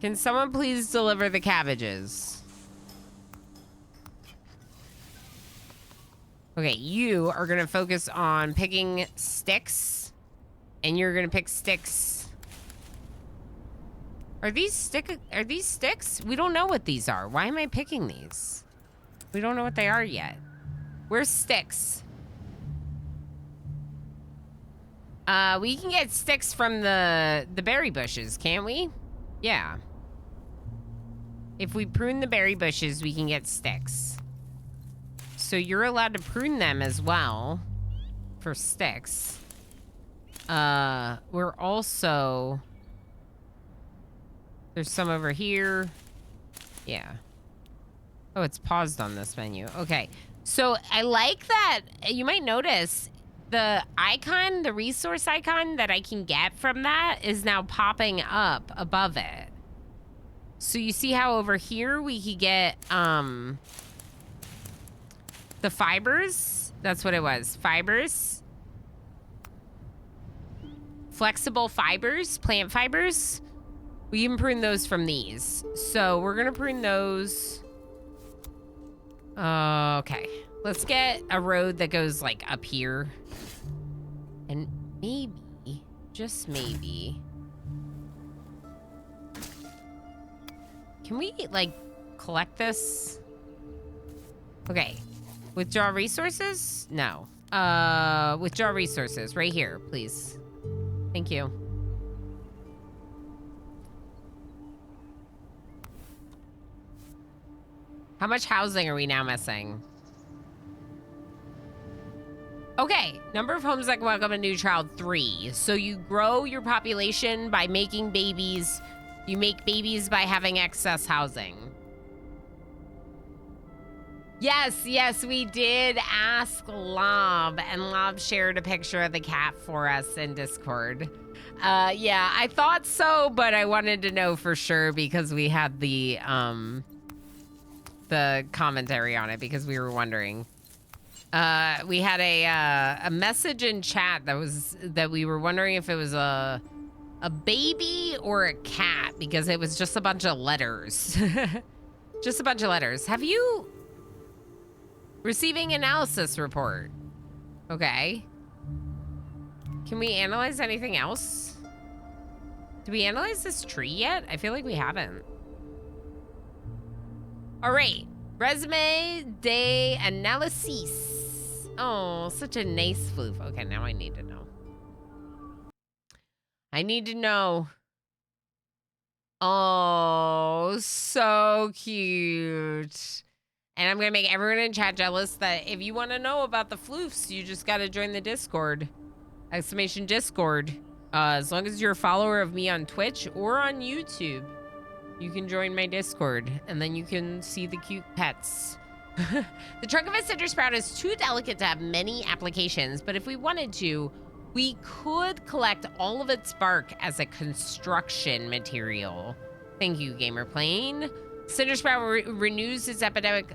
Can someone please deliver the cabbages? Okay, you are gonna focus on picking sticks, and you're gonna pick sticks. Are these sticks? We don't know what these are. Why am I picking these? We don't know what they are yet. Where's sticks? We can get sticks from the berry bushes, can't we? Yeah. If we prune the berry bushes, we can get sticks. So you're allowed to prune them as well for sticks. We're also... There's some over here. Yeah. Oh, it's paused on this menu. Okay. So I like that. You might notice the icon, the resource icon that I can get from that is now popping up above it. So you see how over here we could get the fibers? That's what it was. Fibers. Flexible fibers, plant fibers. We can prune those from these. So we're gonna prune those. Okay. Let's get a road that goes like up here. And maybe, just maybe, can we like collect this? Okay. Withdraw resources? No. Withdraw resources right here, please. Thank you. How much housing are we now missing? Okay, number of homes that can welcome a new child, 3. So you grow your population by making babies. You make babies by having excess housing. Yes, we did ask Lob, and Lob shared a picture of the cat for us in Discord. Yeah, I thought so, but I wanted to know for sure because we had the commentary on it because we were wondering. We had a message in chat that we were wondering if it was a baby or a cat because it was just a bunch of letters. Just a bunch of letters. Have you receiving analysis report? Okay. Can we analyze anything else? Did we analyze this tree yet? I feel like we haven't. All right, resume de analysis. Oh, such a nice floof. Okay, now I need to know. I need to know. Oh, so cute. And I'm going to make everyone in chat jealous that if you want to know about the floofs, you just got to join the Discord. Exclamation Discord. As long as you're a follower of me on Twitch or on YouTube, you can join my Discord, and then you can see the cute pets. The trunk of a cinder sprout is too delicate to have many applications, but if we wanted to, we could collect all of its bark as a construction material. Thank you, Gamer Plane. Cinder sprout renews its epidermic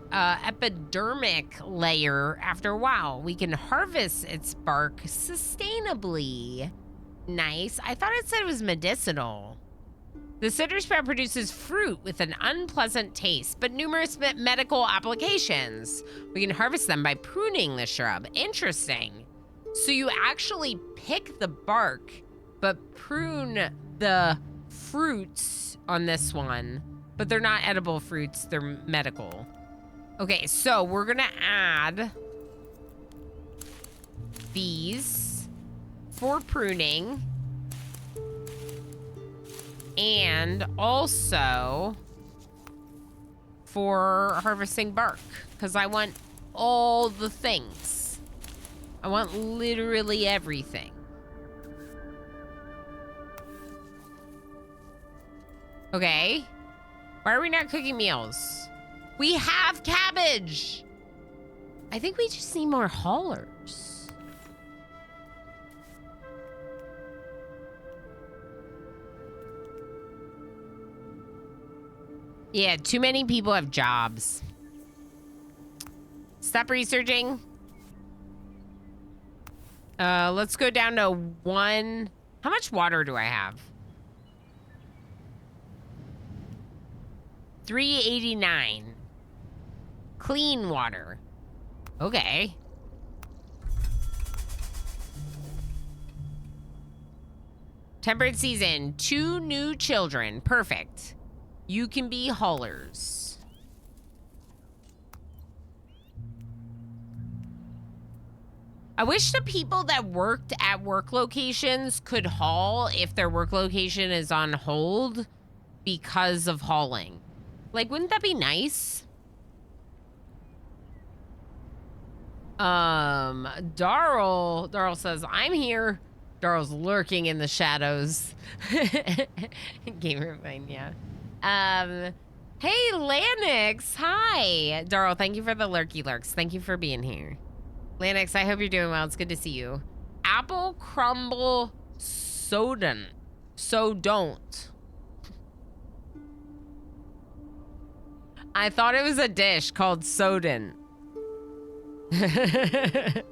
layer after a while. We can harvest its bark sustainably. Nice. I thought it said it was medicinal. The cinder sprout produces fruit with an unpleasant taste, but numerous medical applications. We can harvest them by pruning the shrub. Interesting. So you actually pick the bark, but prune the fruits on this one. But they're not edible fruits, they're medical. Okay, so we're gonna add these for pruning. And also for harvesting bark, because I want all the things. I want literally everything. Okay. Why are we not cooking meals? We have cabbage. I think we just need more haulers. Yeah, too many people have jobs. Stop researching. Let's go down to 1. How much water do I have? 389. Clean water. Okay. Temperate season. 2 new children. Perfect. You can be haulers. I wish the people that worked at work locations could haul if their work location is on hold because of hauling. Like, wouldn't that be nice? Darryl says, I'm here. Darryl's lurking in the shadows. Gamer fine, yeah. Hey, Lanix. Hi. Darryl, thank you for the lurky lurks. Thank you for being here. Lanix, I hope you're doing well. It's good to see you. Apple crumble soda. So don't. I thought it was a dish called Soden. I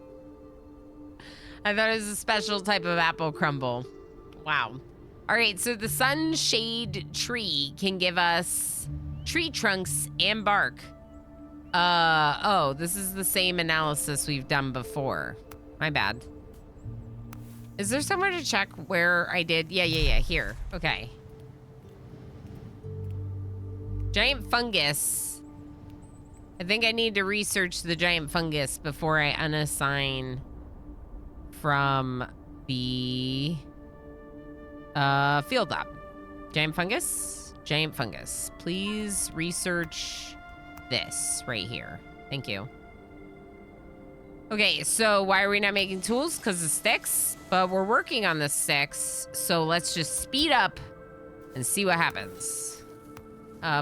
thought it was a special type of apple crumble. Wow. All right, so the sunshade tree can give us tree trunks and bark. Oh, this is the same analysis we've done before. My bad. Is there somewhere to check where I did? Yeah, here. Okay. Giant fungus. I think I need to research the giant fungus before I unassign from the field lab. Giant fungus? Giant fungus. Please research this right here. Thank you. Okay, so why are we not making tools? Because of sticks? But we're working on the sticks, so let's just speed up and see what happens.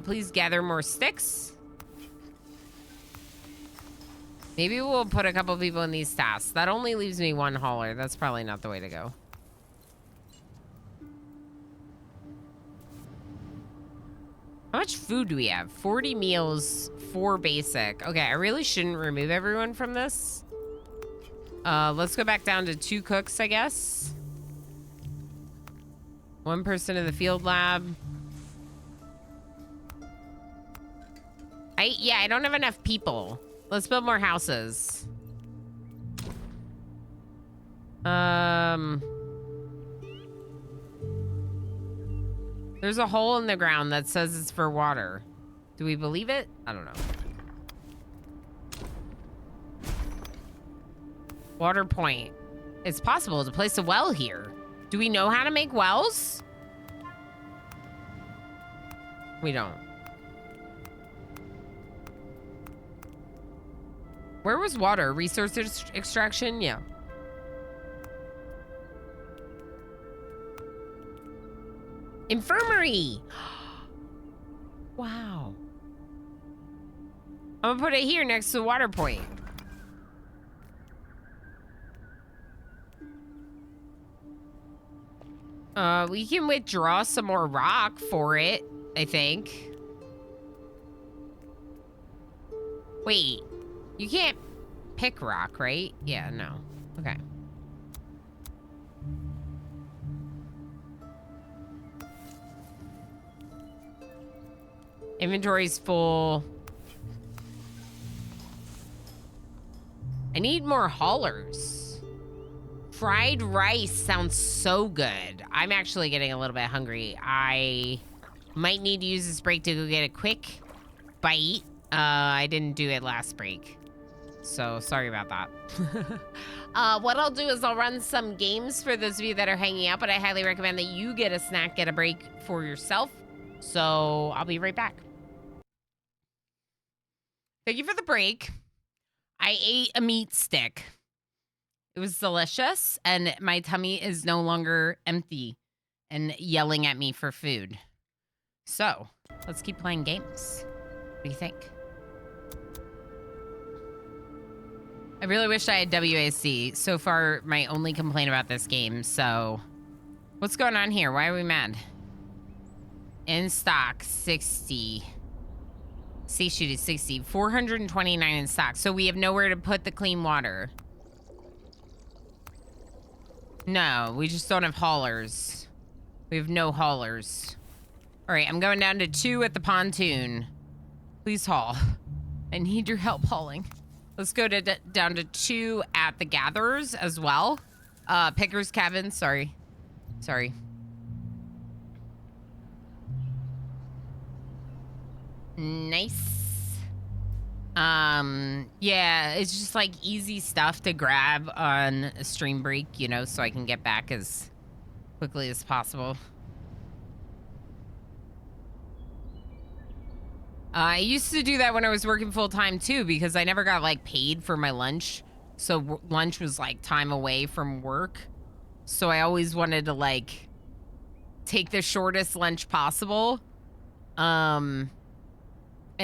Please gather more sticks. Maybe we'll put a couple people in these tasks. That only leaves me 1 hauler. That's probably not the way to go. How much food do we have? 40 meals, 4 basic. Okay, I really shouldn't remove everyone from this. Let's go back down to 2 cooks, I guess. 1 person in the field lab. I don't have enough people. Let's build more houses. There's a hole in the ground that says it's for water. Do we believe it? I don't know. Water point. It's possible to place a well here. Do we know how to make wells? We don't. Where was water? Resource extraction? Yeah. Infirmary! Wow. I'm gonna put it here next to the water point. We can withdraw some more rock for it, I think. Wait, you can't pick rock, right? Yeah, no. Okay. Inventory's full. I need more haulers. Fried rice sounds so good. I'm actually getting a little bit hungry. I might need to use this break to go get a quick bite. I didn't do it last break, so sorry about that. What I'll do is I'll run some games for those of you that are hanging out, but I highly recommend that you get a snack, get a break for yourself. So I'll be right back. Thank you for the break. I ate a meat stick. It was delicious, and my tummy is no longer empty and yelling at me for food. So, let's keep playing games. What do you think? I really wish I had WAC. So far, my only complaint about this game, so... What's going on here? Why are we mad? In stock, 60. Satiated, 60. 429 in stock. So we have nowhere to put the clean water. No, we just don't have haulers. We have no haulers. All right, I'm going down to 2 at the pontoon. Please haul. I need your help hauling. Let's go to down to 2 at the gatherers as well. Picker's cabin, sorry. Sorry. Nice. Yeah, it's just like easy stuff to grab on a stream break, you know, so I can get back as quickly as possible. I used to do that when I was working full time too, because I never got like paid for my lunch. So lunch was like time away from work. So I always wanted to like take the shortest lunch possible. And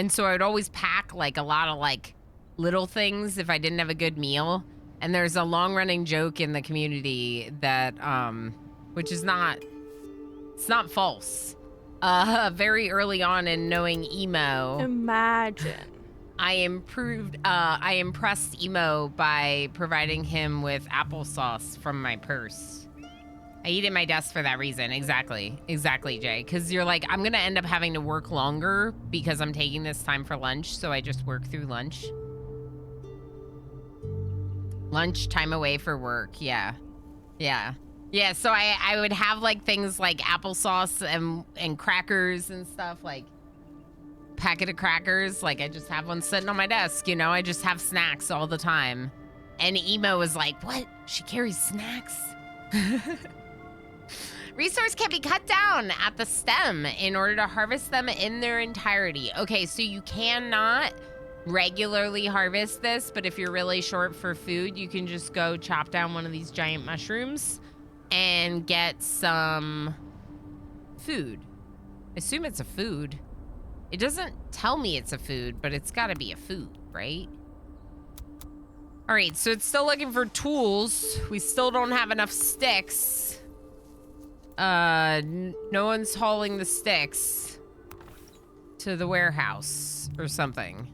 so I'd always pack like a lot of like little things if I didn't have a good meal. And there's a long running joke in the community that, which is not, it's not false. Very early on in knowing Emo. Imagine. I impressed Emo by providing him with applesauce from my purse. I eat at my desk for that reason. Exactly. Exactly, Jay. Because you're like, I'm going to end up having to work longer because I'm taking this time for lunch. So I just work through lunch. Lunch, time away for work. Yeah. Yeah. Yeah, so I would have like things like applesauce and crackers and stuff, like packet of crackers. Like I just have one sitting on my desk, you know, I just have snacks all the time. And Emo was like, what? She carries snacks? Resource can be cut down at the stem in order to harvest them in their entirety. Okay, so you cannot regularly harvest this, but if you're really short for food, you can just go chop down one of these giant mushrooms and get some food. I assume it's a food. It doesn't tell me it's a food, but it's gotta be a food, right? All right, so it's still looking for tools. We still don't have enough sticks. No one's hauling the sticks to the warehouse or something.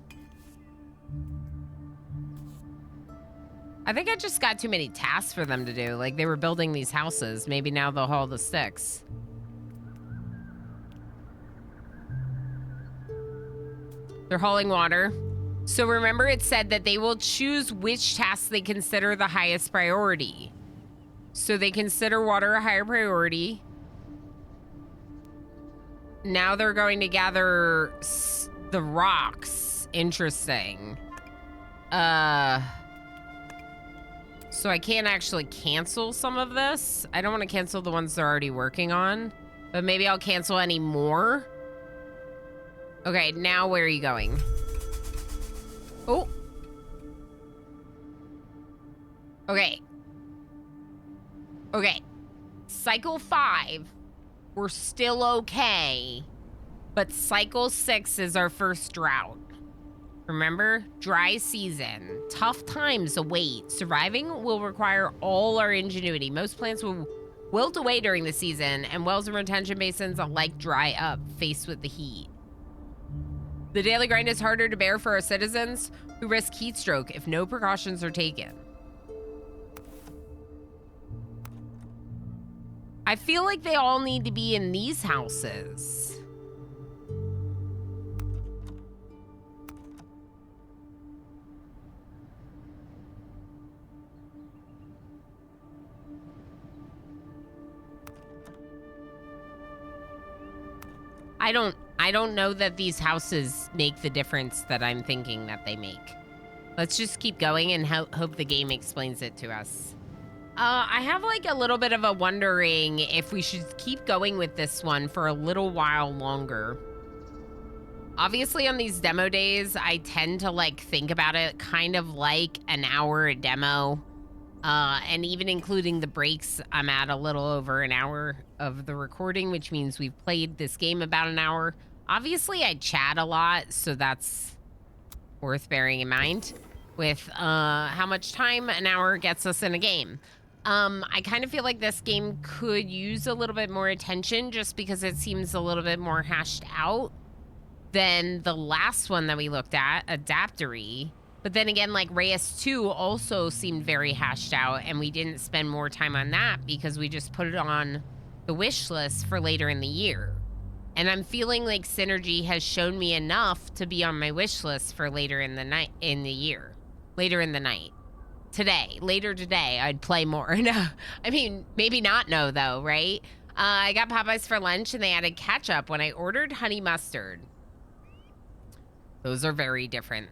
I think I just got too many tasks for them to do. Like they were building these houses. Maybe now they'll haul the sticks. They're hauling water. So remember it said that they will choose which tasks they consider the highest priority. So they consider water a higher priority. Now they're going to gather the rocks. Interesting. So I can't actually cancel some of this. I don't want to cancel the ones they're already working on, but maybe I'll cancel any more. Okay, now where are you going? Oh. Okay. Okay. Cycle 5, we're still okay. But cycle 6 is our first drought. Remember? Dry season. Tough times await. Surviving will require all our ingenuity. Most plants will wilt away during the season, and wells and retention basins alike dry up, faced with the heat. The daily grind is harder to bear for our citizens who risk heat stroke if no precautions are taken. I feel like they all need to be in these houses. I don't know that these houses make the difference that I'm thinking that they make. Let's just keep going and hope the game explains it to us. I have like a little bit of a wondering if we should keep going with this one for a little while longer. Obviously on these demo days, I tend to like think about it kind of like an hour a demo. And even including the breaks, I'm at a little over an hour of the recording, which means we've played this game about an hour. Obviously, I chat a lot, so that's worth bearing in mind with how much time an hour gets us in a game. I kind of feel like this game could use a little bit more attention just because it seems a little bit more hashed out than the last one that we looked at, Adaptory. But then again, like Reyes 2 also seemed very hashed out, and we didn't spend more time on that because we just put it on the wish list for later in the year. And I'm feeling like Synergy has shown me enough to be on my wish list for later in the night, later in the night. Later today, I'd play more. No, I mean, maybe not no though, right? I got Popeyes for lunch and they added ketchup when I ordered honey mustard. Those are very different.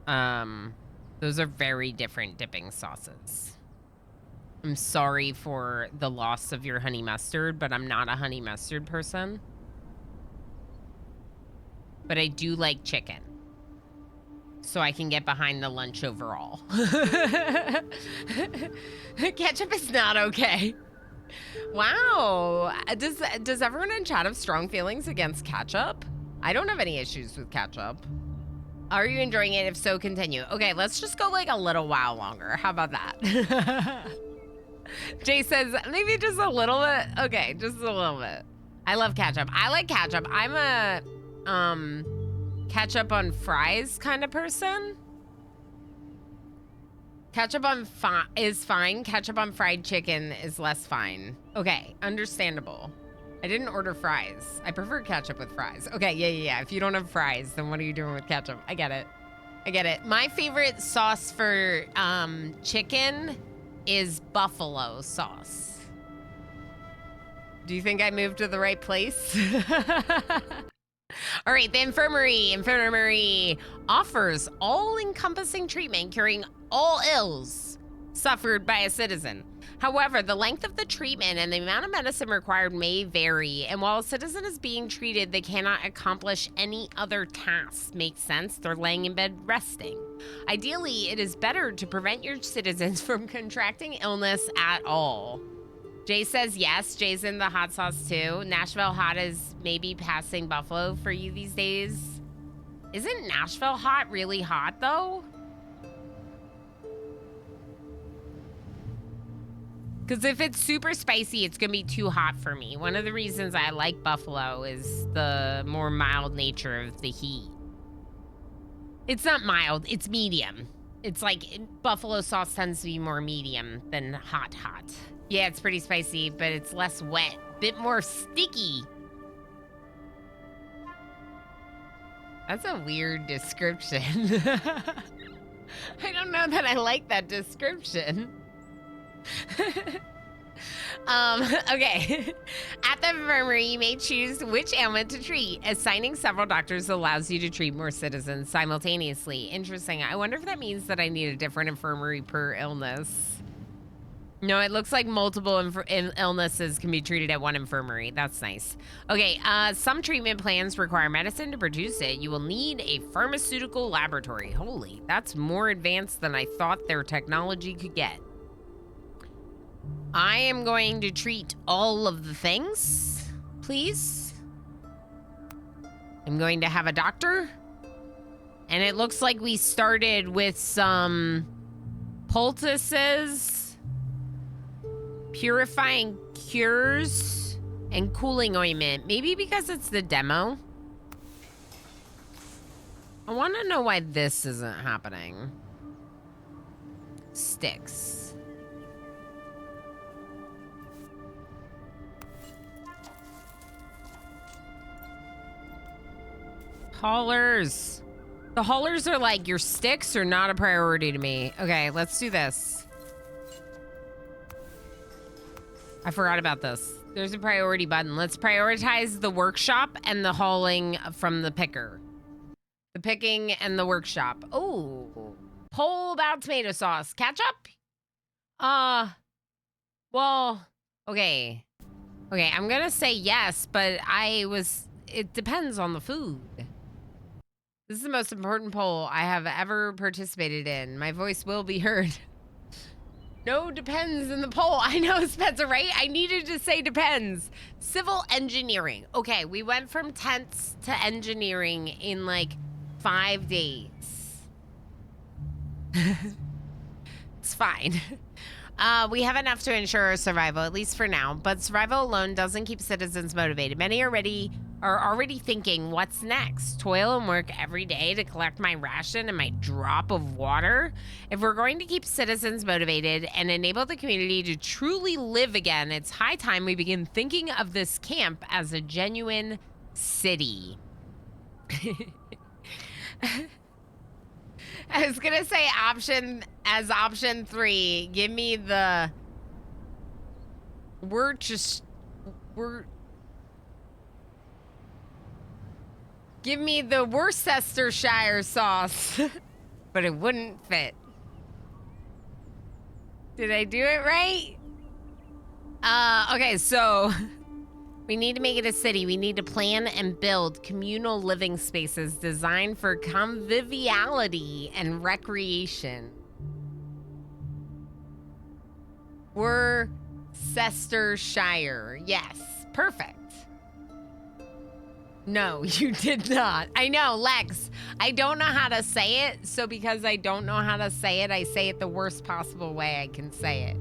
Those are very different dipping sauces. I'm sorry for the loss of your honey mustard, but I'm not a honey mustard person. But I do like chicken. So I can get behind the lunch overall. Ketchup is not okay. Wow. Does everyone in chat have strong feelings against ketchup? I don't have any issues with ketchup. Are you enjoying it? If so, continue. Okay, let's just go like a little while longer. How about that? Jay says, maybe just a little bit. Okay, just a little bit. I love ketchup. I like ketchup. I'm a ketchup on fries kind of person. Ketchup on is fine. Ketchup on fried chicken is less fine. Okay, understandable. I didn't order fries. I prefer ketchup with fries. Okay, yeah. If you don't have fries, then what are you doing with ketchup? I get it. My favorite sauce for chicken is buffalo sauce. Do you think I moved to the right place? All right, the infirmary offers all-encompassing treatment curing all ills suffered by a citizen. However, the length of the treatment and the amount of medicine required may vary, and while a citizen is being treated, they cannot accomplish any other tasks. Makes sense? They're laying in bed resting. Ideally, it is better to prevent your citizens from contracting illness at all. Jay says yes. Jay's in the hot sauce too. Nashville hot is maybe passing Buffalo for you these days. Isn't Nashville hot really hot though? Because if it's super spicy, it's going to be too hot for me. One of the reasons I like Buffalo is the more mild nature of the heat. It's not mild, it's medium. It's like Buffalo sauce tends to be more medium than hot. Yeah, it's pretty spicy, but it's less wet. Bit more sticky. That's a weird description. I don't know that I like that description. Okay. At the infirmary, you may choose which ailment to treat. Assigning several doctors allows you to treat more citizens simultaneously. Interesting. I wonder if that means that I need a different infirmary per illness. No, it looks like multiple illnesses can be treated at one infirmary. That's nice. Okay, some treatment plans require medicine to produce it. You will need a pharmaceutical laboratory. Holy, that's more advanced than I thought their technology could get. I am going to treat all of the things, please. I'm going to have a doctor. And it looks like we started with some poultices, purifying cures, and cooling ointment. Maybe because it's the demo. I want to know why this isn't happening. Sticks. Haulers. The haulers are like, your sticks are not a priority to me. Okay, let's do this. I forgot about this. There's a priority button. Let's prioritize the workshop and the hauling from the picker. The picking and the workshop. Oh, poll about tomato sauce. Ketchup? Well, okay. Okay, I'm gonna say yes, but it depends on the food. This is the most important poll I have ever participated in. My voice will be heard. No depends in the poll. I know, Spencer, right? I needed to say depends. Civil engineering. Okay, we went from tents to engineering in like 5 days. It's fine. We have enough to ensure our survival, at least for now, but survival alone doesn't keep citizens motivated. Many are already thinking, what's next? Toil and work every day to collect my ration and my drop of water? If we're going to keep citizens motivated and enable the community to truly live again, it's high time we begin thinking of this camp as a genuine city. I was gonna say option 3. Give me the give me the Worcestershire sauce. But it wouldn't fit. Did I do it right? Okay, so we need to make it a city. We need to plan and build communal living spaces designed for conviviality and recreation. Worcestershire. Yes, perfect. No, you did not. I know, Lex. I don't know how to say it, so because I don't know how to say it, I say it the worst possible way I can say it.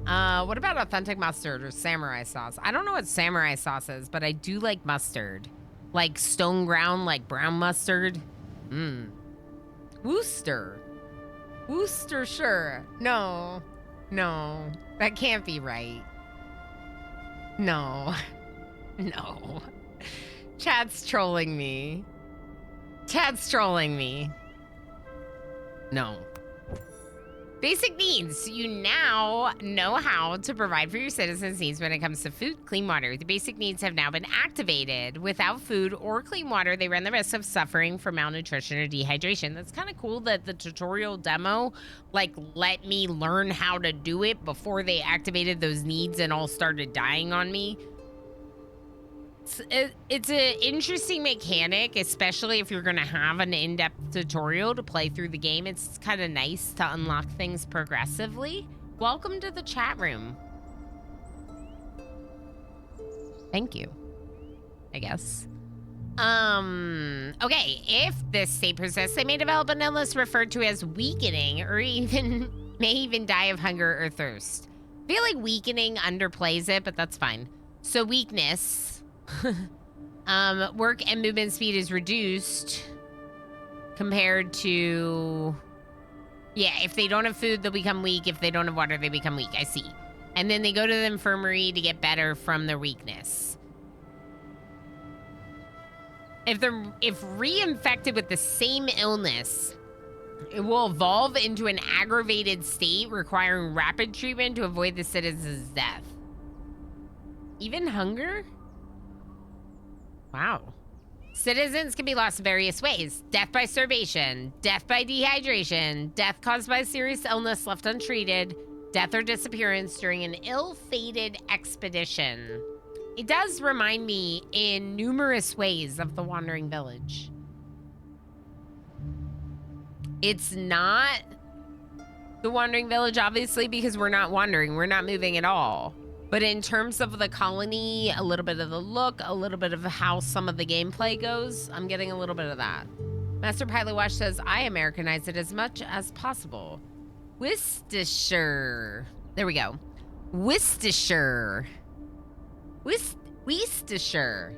What about authentic mustard or samurai sauce? I don't know what samurai sauce is, but I do like mustard. Like stone ground, like brown mustard. Worcestershire. No, that can't be right. No. Chat's trolling me. No. Basic needs. You now know how to provide for your citizens' needs when it comes to food, clean water. The basic needs have now been activated. Without food or clean water, they run the risk of suffering from malnutrition or dehydration. That's kind of cool that the tutorial demo, like, let me learn how to do it before they activated those needs and all started dying on me. It's an interesting mechanic, especially if you're going to have an in-depth tutorial to play through the game. It's kind of nice to unlock things progressively. Welcome to the chat room. Thank you, I guess. Okay, if this state persists, they may develop an illness referred to as weakening, or may even die of hunger or thirst. I feel like weakening underplays it, but that's fine. So weakness. Work and movement speed is reduced compared to... Yeah, if they don't have food, they'll become weak. If they don't have water, they become weak. I see. And then they go to the infirmary to get better from their weakness. If reinfected with the same illness, it will evolve into an aggravated state requiring rapid treatment to avoid the citizen's death. Even hunger? Wow. Citizens can be lost in various ways. Death by starvation, death by dehydration, death caused by serious illness left untreated, death or disappearance during an ill-fated expedition. It does remind me in numerous ways of the Wandering Village. It's not the Wandering Village, obviously, because we're not wandering. We're not moving at all. But in terms of the colony, a little bit of the look, a little bit of how some of the gameplay goes, I'm getting a little bit of that. Master Pilot Watch says, I Americanize it as much as possible. Worcestershire. There we go. Worcestershire. Worcestershire.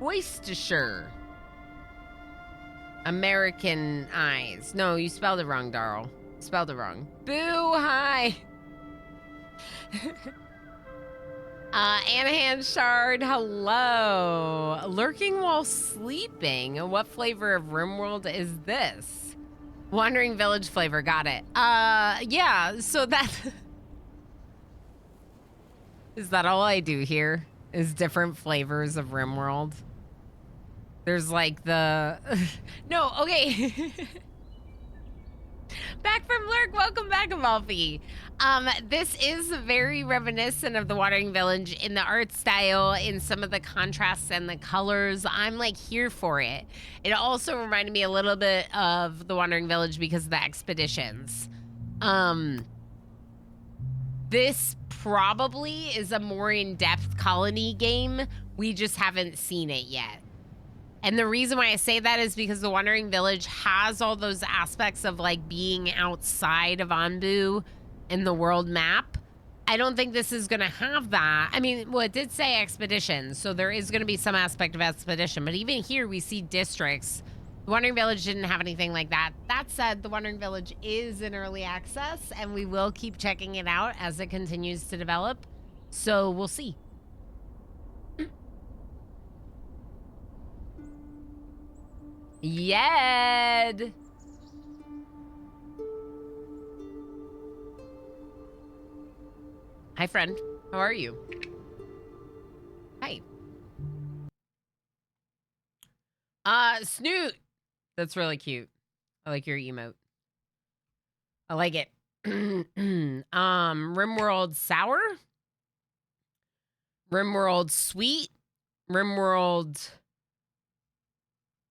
Worcestershire. American eyes. No, you spelled it wrong, Darl. Spelled it wrong. Boo, hi. Anahan Shard, hello. Lurking while sleeping. What flavor of RimWorld is this? Wandering Village flavor, got it. Yeah, so that... Is that all I do here? Is different flavors of RimWorld? There's like the... No, okay. Back from Lurk, welcome back, Amalfi. This is very reminiscent of the Wandering Village in the art style, in some of the contrasts and the colors. I'm like here for it. It also reminded me a little bit of the Wandering Village because of the expeditions. This probably is a more in-depth colony game. We just haven't seen it yet. And the reason why I say that is because the Wandering Village has all those aspects of like being outside of Anbu in the world map. I don't think this is gonna have that. I mean, well, it did say expedition, so there is gonna be some aspect of expedition, but even here we see districts. The Wandering Village didn't have anything like that. That said, the Wandering Village is in early access, and we will keep checking it out as it continues to develop. So we'll see. Yed! Hi, friend. How are you? Hi. Snoot! That's really cute. I like your emote. I like it. RimWorld Sour? RimWorld Sweet? RimWorld...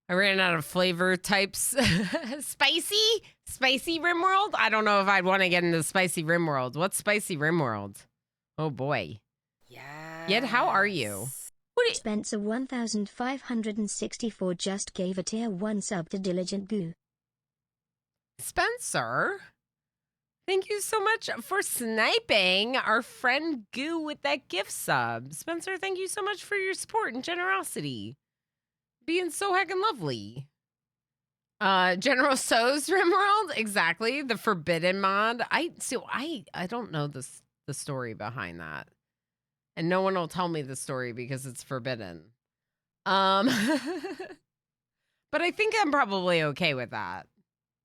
I ran out of flavor types. Spicy? Spicy RimWorld? I don't know if I'd want to get into spicy RimWorld. What's spicy RimWorld? Oh boy. Yeah. Yed, how are you? Spencer 1564 just gave a tier 1 sub to Diligent Goo. Spencer? Thank you so much for sniping our friend Goo with that gift sub. Spencer, thank you so much for your support and generosity. Being so heckin' lovely. General So's RimWorld, exactly. The Forbidden mod. I don't know the story behind that. And no one will tell me the story because it's forbidden. But I think I'm probably okay with that.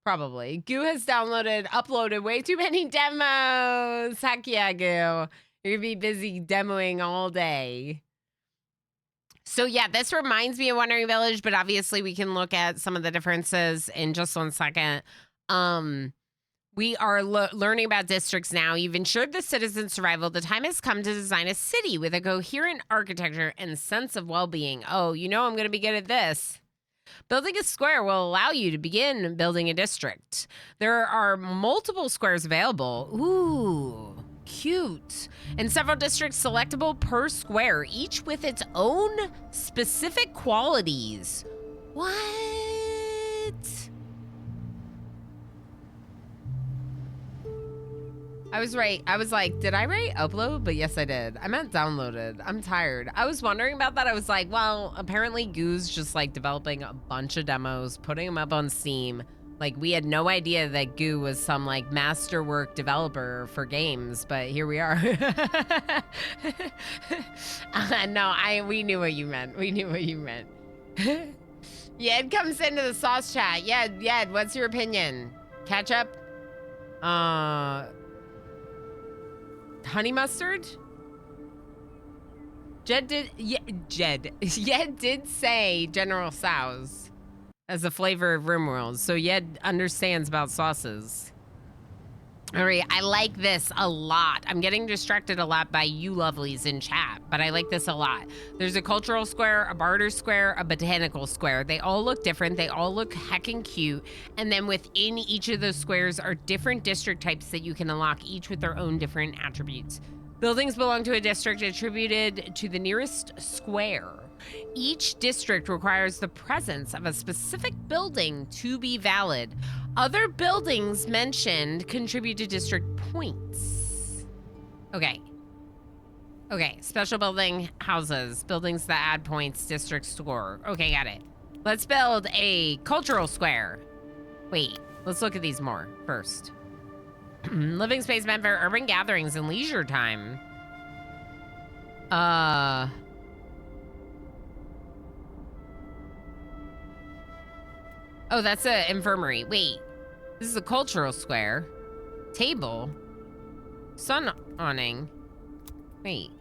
Probably. Goo has uploaded way too many demos. Heck yeah, Goo. You're gonna be busy demoing all day. So yeah, this reminds me of Wandering Village, but obviously we can look at some of the differences in just 1 second. We are learning about districts now. You've ensured the citizens' survival. The time has come to design a city with a coherent architecture and sense of well-being. Oh, you know I'm going to be good at this. Building a square will allow you to begin building a district. There are multiple squares available. Ooh, cute. And several districts selectable per square, each with its own specific qualities. What? I was right. I was like, did I write upload? But yes, I did. I meant downloaded. I'm tired. I was wondering about that. I was like, well, apparently Goo's just like developing a bunch of demos, putting them up on Steam. Like, we had no idea that Goo was some like masterwork developer for games, but here we are. We knew what you meant. We knew what you meant. Yed comes into the sauce chat. Yed, what's your opinion? Ketchup? Honey mustard? Yed did say General Tso's as a flavor of RimWorld, so Yed understands about sauces. All right, I like this a lot. I'm getting distracted a lot by you lovelies in chat, but I like this a lot. There's a cultural square, a barter square, a botanical square. They all look different. They all look heckin' cute. And then within each of those squares are different district types that you can unlock, each with their own different attributes. Buildings belong to a district attributed to the nearest square. Each district requires the presence of a specific building to be valid. Other buildings mentioned contribute to district points. Okay. Okay, special building, houses, buildings that add points, district score. Okay, got it. Let's build a cultural square. Wait, let's look at these more first. Living space meant for urban gatherings and leisure time. Oh, that's an infirmary. Wait, this is a cultural square. Table. Sun awning. Wait.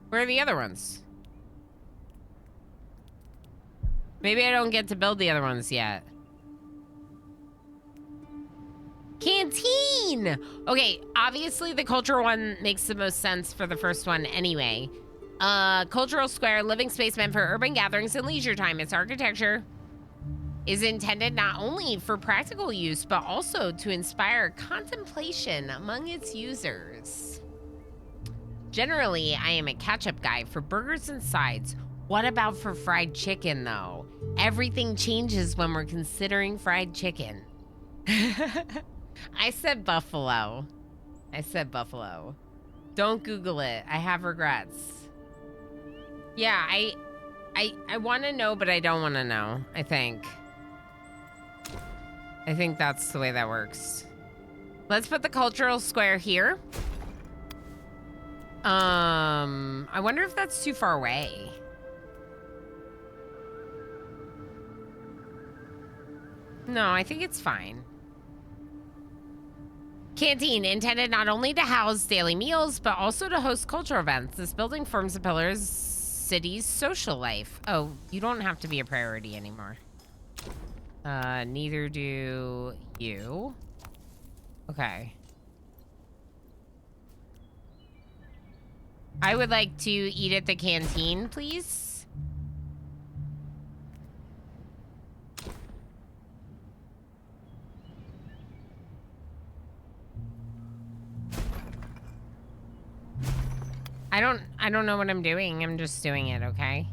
Where are the other ones? Maybe I don't get to build the other ones yet. Canteen! Okay, obviously the cultural one makes the most sense for the first one anyway. Cultural square, living space meant for urban gatherings and leisure time. Its architecture is intended not only for practical use, but also to inspire contemplation among its users. Generally, I am a ketchup guy for burgers and sides. What about for fried chicken, though? Everything changes when we're considering fried chicken. I said buffalo. I said buffalo. Don't Google it. I have regrets. Yeah, I want to know, but I don't want to know, I think. I think that's the way that works. Let's put the cultural square here. I wonder if that's too far away. No, I think it's fine. Canteen, intended not only to house daily meals, but also to host cultural events. This building forms the pillars city's social life. Oh, you don't have to be a priority anymore. Neither do you. Okay. I would like to eat at the canteen, please. I don't know what I'm doing. I'm just doing it, okay?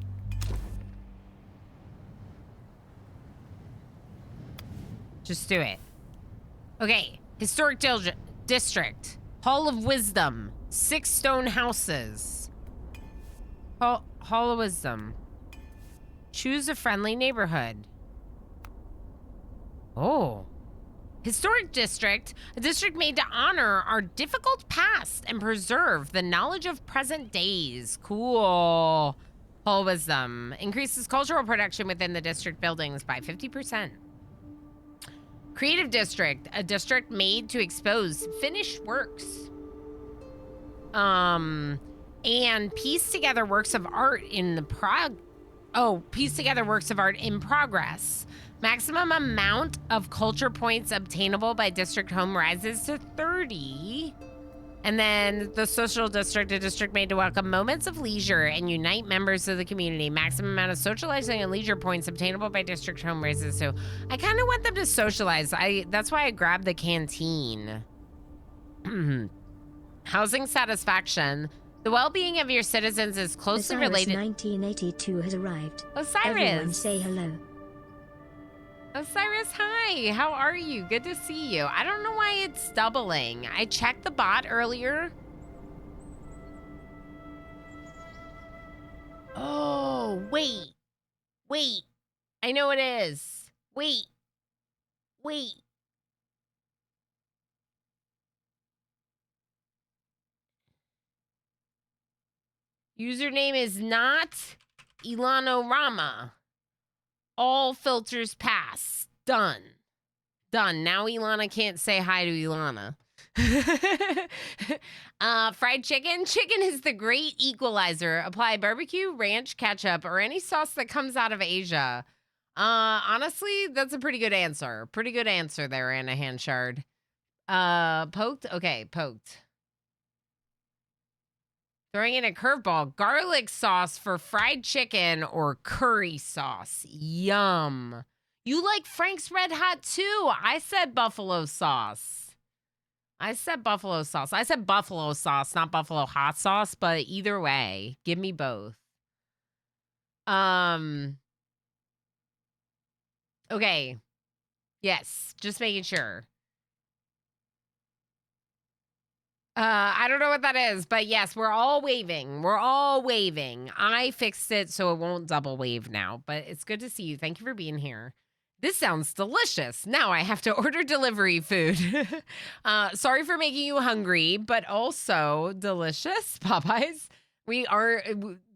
Just do it. Okay. Historic district. Hall of Wisdom. 6 stone houses. Hall of Wisdom. Choose a friendly neighborhood. Oh. Historic district. A district made to honor our difficult past and preserve the knowledge of present days. Cool. Hall of Wisdom. Increases cultural production within the district buildings by 50%. Creative district. A district made to expose finished works. And piece together works of art in the piece together works of art in progress. Maximum amount of culture points obtainable by district home rises to 30. And then the social district, a district made to welcome moments of leisure and unite members of the community. Maximum amount of socializing and leisure points obtainable by district home rises. So I kind of want them to socialize. That's why I grabbed the canteen. Housing satisfaction. The well-being of your citizens is closely related. 1982 has arrived. Osiris. Everyone say hello. Osiris, hi. How are you? Good to see you. I don't know why it's doubling. I checked the bot earlier. Oh, wait. Wait. I know it is. Wait. Wait. Username is not Ilano Rama. All filters pass. Done. Done. Now Ilana can't say hi to Ilana. Fried chicken. Chicken is the great equalizer. Apply barbecue, ranch, ketchup, or any sauce that comes out of Asia. Honestly, that's a pretty good answer. Pretty good answer there, Anna Hanshard. Poked? Okay, poked. Throwing in a curveball. Garlic sauce for fried chicken or curry sauce. Yum. You like Frank's Red Hot too. I said buffalo sauce. I said buffalo sauce. I said buffalo sauce, not buffalo hot sauce, but either way, give me both. Okay. Yes, just making sure. I don't know what that is, but yes, we're all waving. We're all waving. I fixed it so it won't double wave now, but it's good to see you. Thank you for being here. This sounds delicious. Now I have to order delivery food. Sorry for making you hungry, but also delicious, Popeyes.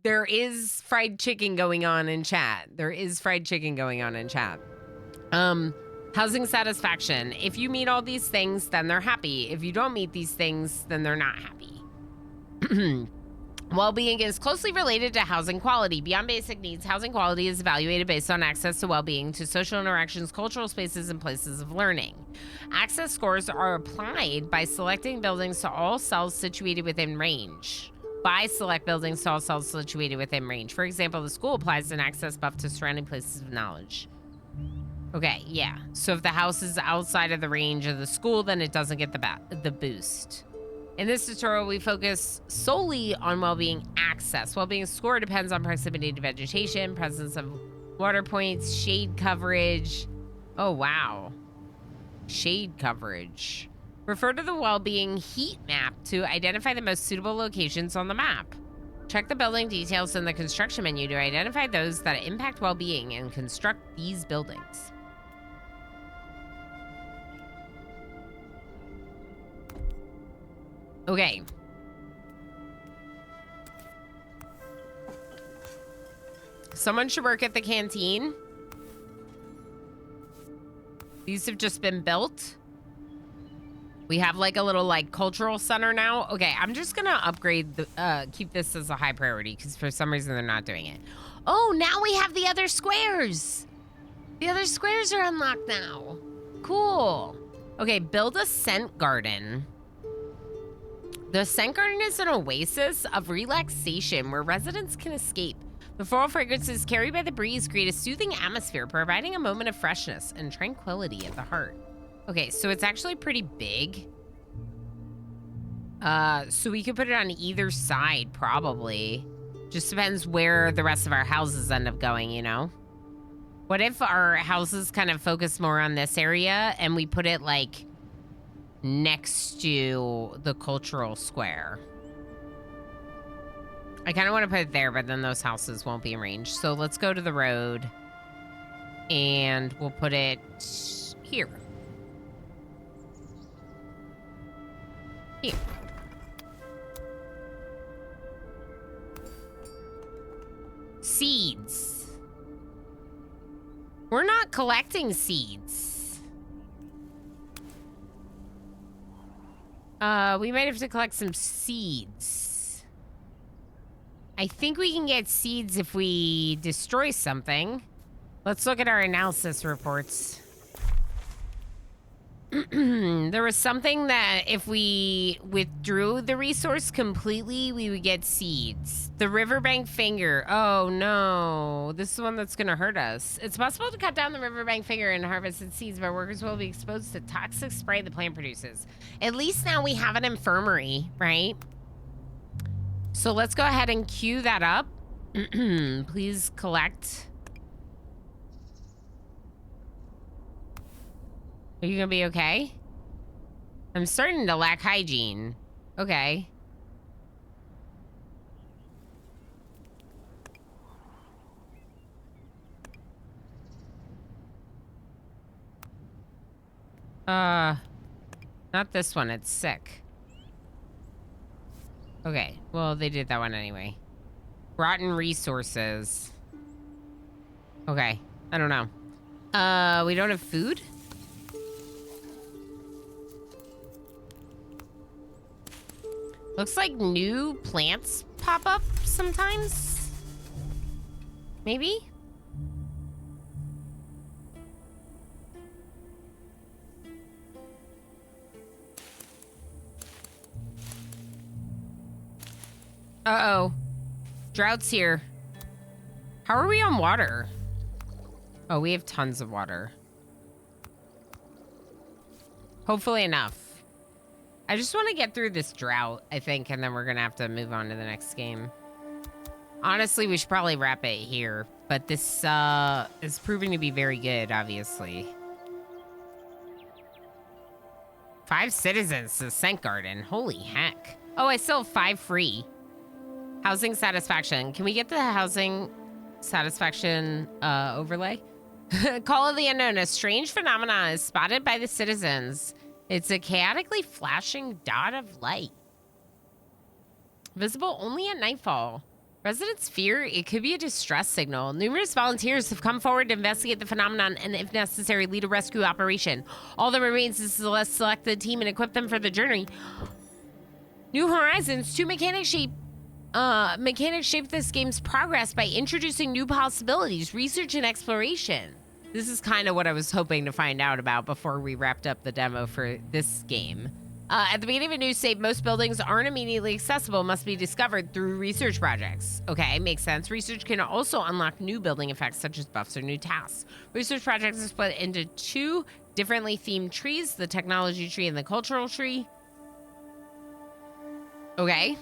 There is fried chicken going on in chat. There is fried chicken going on in chat. Housing satisfaction. If you meet all these things, then they're happy. If you don't meet these things, then they're not happy. Well-being is closely related to housing quality. Beyond basic needs, housing quality is evaluated based on access to well-being, to social interactions, cultural spaces, and places of learning. Access scores are applied by selecting buildings to all cells situated within range. Select buildings to all cells situated within range. For example, the school applies an access buff to surrounding places of knowledge. Okay, yeah. So if the house is outside of the range of the school, then it doesn't get the boost. In this tutorial, we focus solely on well-being access. Well-being score depends on proximity to vegetation, presence of water points, shade coverage. Oh, wow. Shade coverage. Refer to the well-being heat map to identify the most suitable locations on the map. Check the building details in the construction menu to identify those that impact well-being and construct these buildings. Okay. Someone should work at the canteen. These have just been built. We have like a little like cultural center now. Okay, I'm just gonna upgrade the keep this as a high priority because for some reason they're not doing it. Oh, now we have the other squares. The other squares are unlocked now. Cool. Okay, build a scent garden. The scent garden is an oasis of relaxation where residents can escape. The floral fragrances carried by the breeze create a soothing atmosphere, providing a moment of freshness and tranquility at the heart. Okay, so it's actually pretty big. So we could put it on either side, probably. Just depends where the rest of our houses end up going, you know? What if our houses kind of focus more on this area and we put it, like, next to the cultural square? I kind of want to put it there, but then those houses won't be in range. So let's go to the road and we'll put it here. Here. Seeds. We're not collecting seeds. We might have to collect some seeds. I think we can get seeds if we destroy something. Let's look at our analysis reports. There was something that if we withdrew the resource completely, we would get seeds. The riverbank finger. Oh no, this is the one that's gonna hurt us. It's possible to cut down the riverbank finger and harvest its seeds, but workers will be exposed to toxic spray the plant produces. At least now we have an infirmary, right? So let's go ahead and queue that up. Please collect. Are you gonna be okay? I'm starting to lack hygiene. Okay. Not this one, it's sick. Okay, well, they did that one anyway. Rotten resources. Okay, I don't know. We don't have food? Looks like new plants pop up sometimes. Maybe? Uh-oh. Drought's here. How are we on water? Oh, we have tons of water. Hopefully enough. I just want to get through this drought, I think, and then we're going to have to move on to the next game. Honestly, we should probably wrap it here, but this is proving to be very good, obviously. 5 citizens to Scent Garden. Holy heck. Oh, I still have 5 free. Housing satisfaction. Can we get the housing satisfaction overlay? Call of the Unknown. A strange phenomenon is spotted by the citizens. It's a chaotically flashing dot of light. Visible only at nightfall. Residents fear it could be a distress signal. Numerous volunteers have come forward to investigate the phenomenon and, if necessary, lead a rescue operation. All that remains is to select the team and equip them for the journey. New Horizons. 2 mechanics shape this game's progress by introducing new possibilities, research, and exploration. This is kind of what I was hoping to find out about before we wrapped up the demo for this game. At the beginning of a new save, most buildings aren't immediately accessible, must be discovered through research projects. Okay, makes sense. Research can also unlock new building effects such as buffs or new tasks. Research projects are split into 2 differently themed trees, the technology tree and the cultural tree. Okay.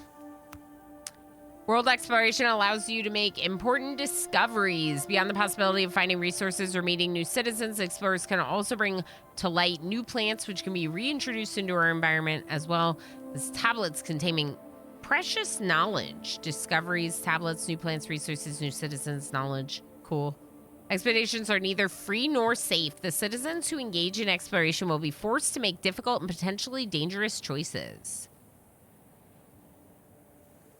World exploration allows you to make important discoveries. Beyond the possibility of finding resources or meeting new citizens, explorers can also bring to light new plants which can be reintroduced into our environment, as well as tablets containing precious knowledge. Discoveries, tablets, new plants, resources, new citizens, knowledge. Cool. Expeditions are neither free nor safe. The citizens who engage in exploration will be forced to make difficult and potentially dangerous choices.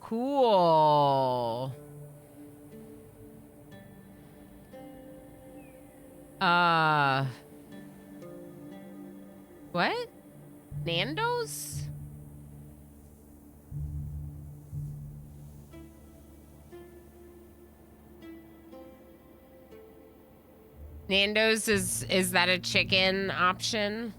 Cool. What? Nando's? Nando's is that a chicken option?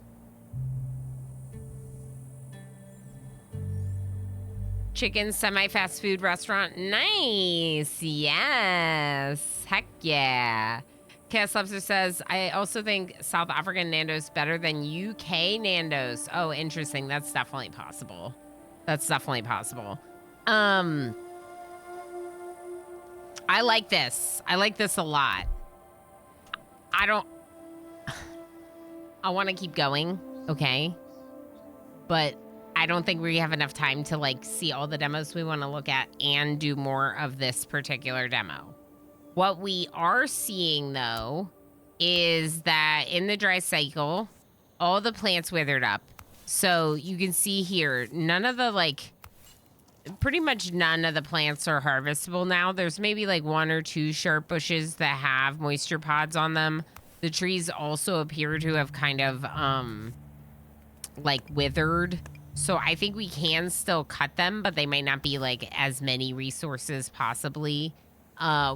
Chicken semi-fast food restaurant. Nice. Yes. Heck yeah. Chaos Lobster says, I also think South African Nando's better than UK Nando's. Oh, interesting. That's definitely possible. That's definitely possible. I like this. I like this a lot. I want to keep going. Okay. But I don't think we have enough time to like see all the demos we want to look at and do more of this particular demo. What we are seeing though is that in the dry cycle, all the plants withered up. So you can see here, pretty much none of the plants are harvestable now. There's maybe like 1 or 2 sharp bushes that have moisture pods on them. The trees also appear to have kind of like withered. So I think we can still cut them, but they might not be like as many resources possibly.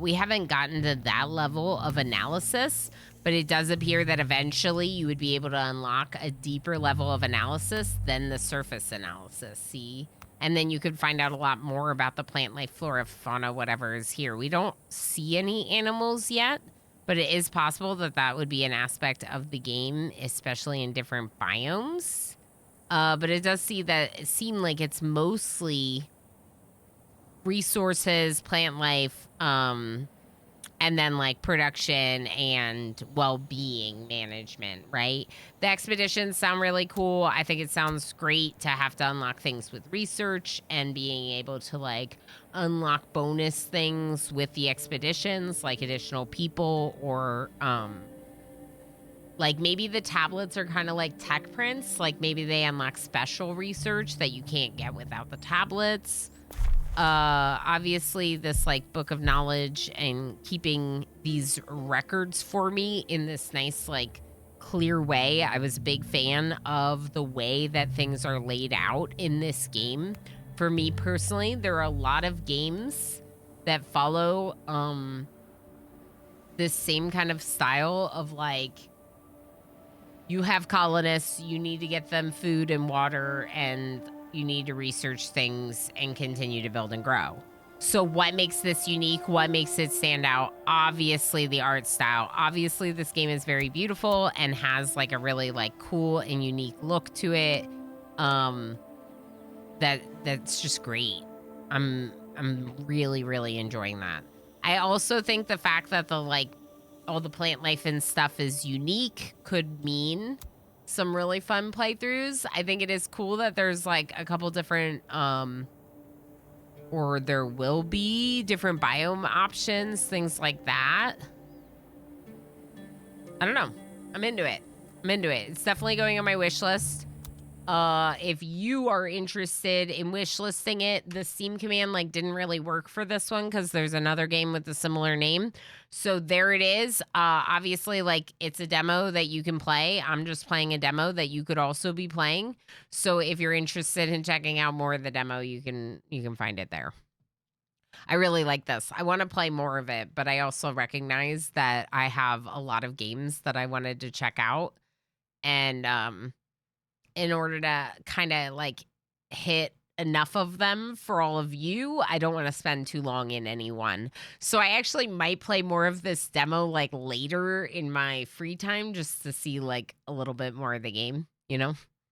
We haven't gotten to that level of analysis, but it does appear that eventually you would be able to unlock a deeper level of analysis than the surface analysis, see? And then you could find out a lot more about the plant life, flora, fauna, whatever is here. We don't see any animals yet, but it is possible that that would be an aspect of the game, especially in different biomes. But it does seem like it's mostly resources, plant life, and then like production and well-being management, right? The expeditions sound really cool. I think it sounds great to have to unlock things with research and being able to like unlock bonus things with the expeditions, like additional people or like maybe the tablets are kind of like tech prints. Like maybe they unlock special research that you can't get without the tablets. Obviously this like book of knowledge and keeping these records for me in this nice like clear way. I was a big fan of the way that things are laid out in this game. For me personally, there are a lot of games that follow this same kind of style of like, you have colonists, you need to get them food and water and you need to research things and continue to build and grow. So what makes this unique? What makes it stand out? Obviously the art style. Obviously this game is very beautiful and has like a really like cool and unique look to it. That's just great. I'm really, really enjoying that. I also think the fact that the like all the plant life and stuff is unique could mean some really fun playthroughs. I think it is cool that there's like a couple different or there will be different biome options, things like that. I don't know. I'm into it. I'm into it. It's definitely going on my wish list. If you are interested in wish listing it, the Steam command like didn't really work for this one because there's another game with a similar name. So there it is. Obviously, like it's a demo that you can play. I'm just playing a demo that you could also be playing. So if you're interested in checking out more of the demo, you can find it there. I really like this. I want to play more of it, but I also recognize that I have a lot of games that I wanted to check out. And in order to kind of like hit enough of them for all of you, I don't want to spend too long in any one. So I actually might play more of this demo like later in my free time just to see like a little bit more of the game, you know?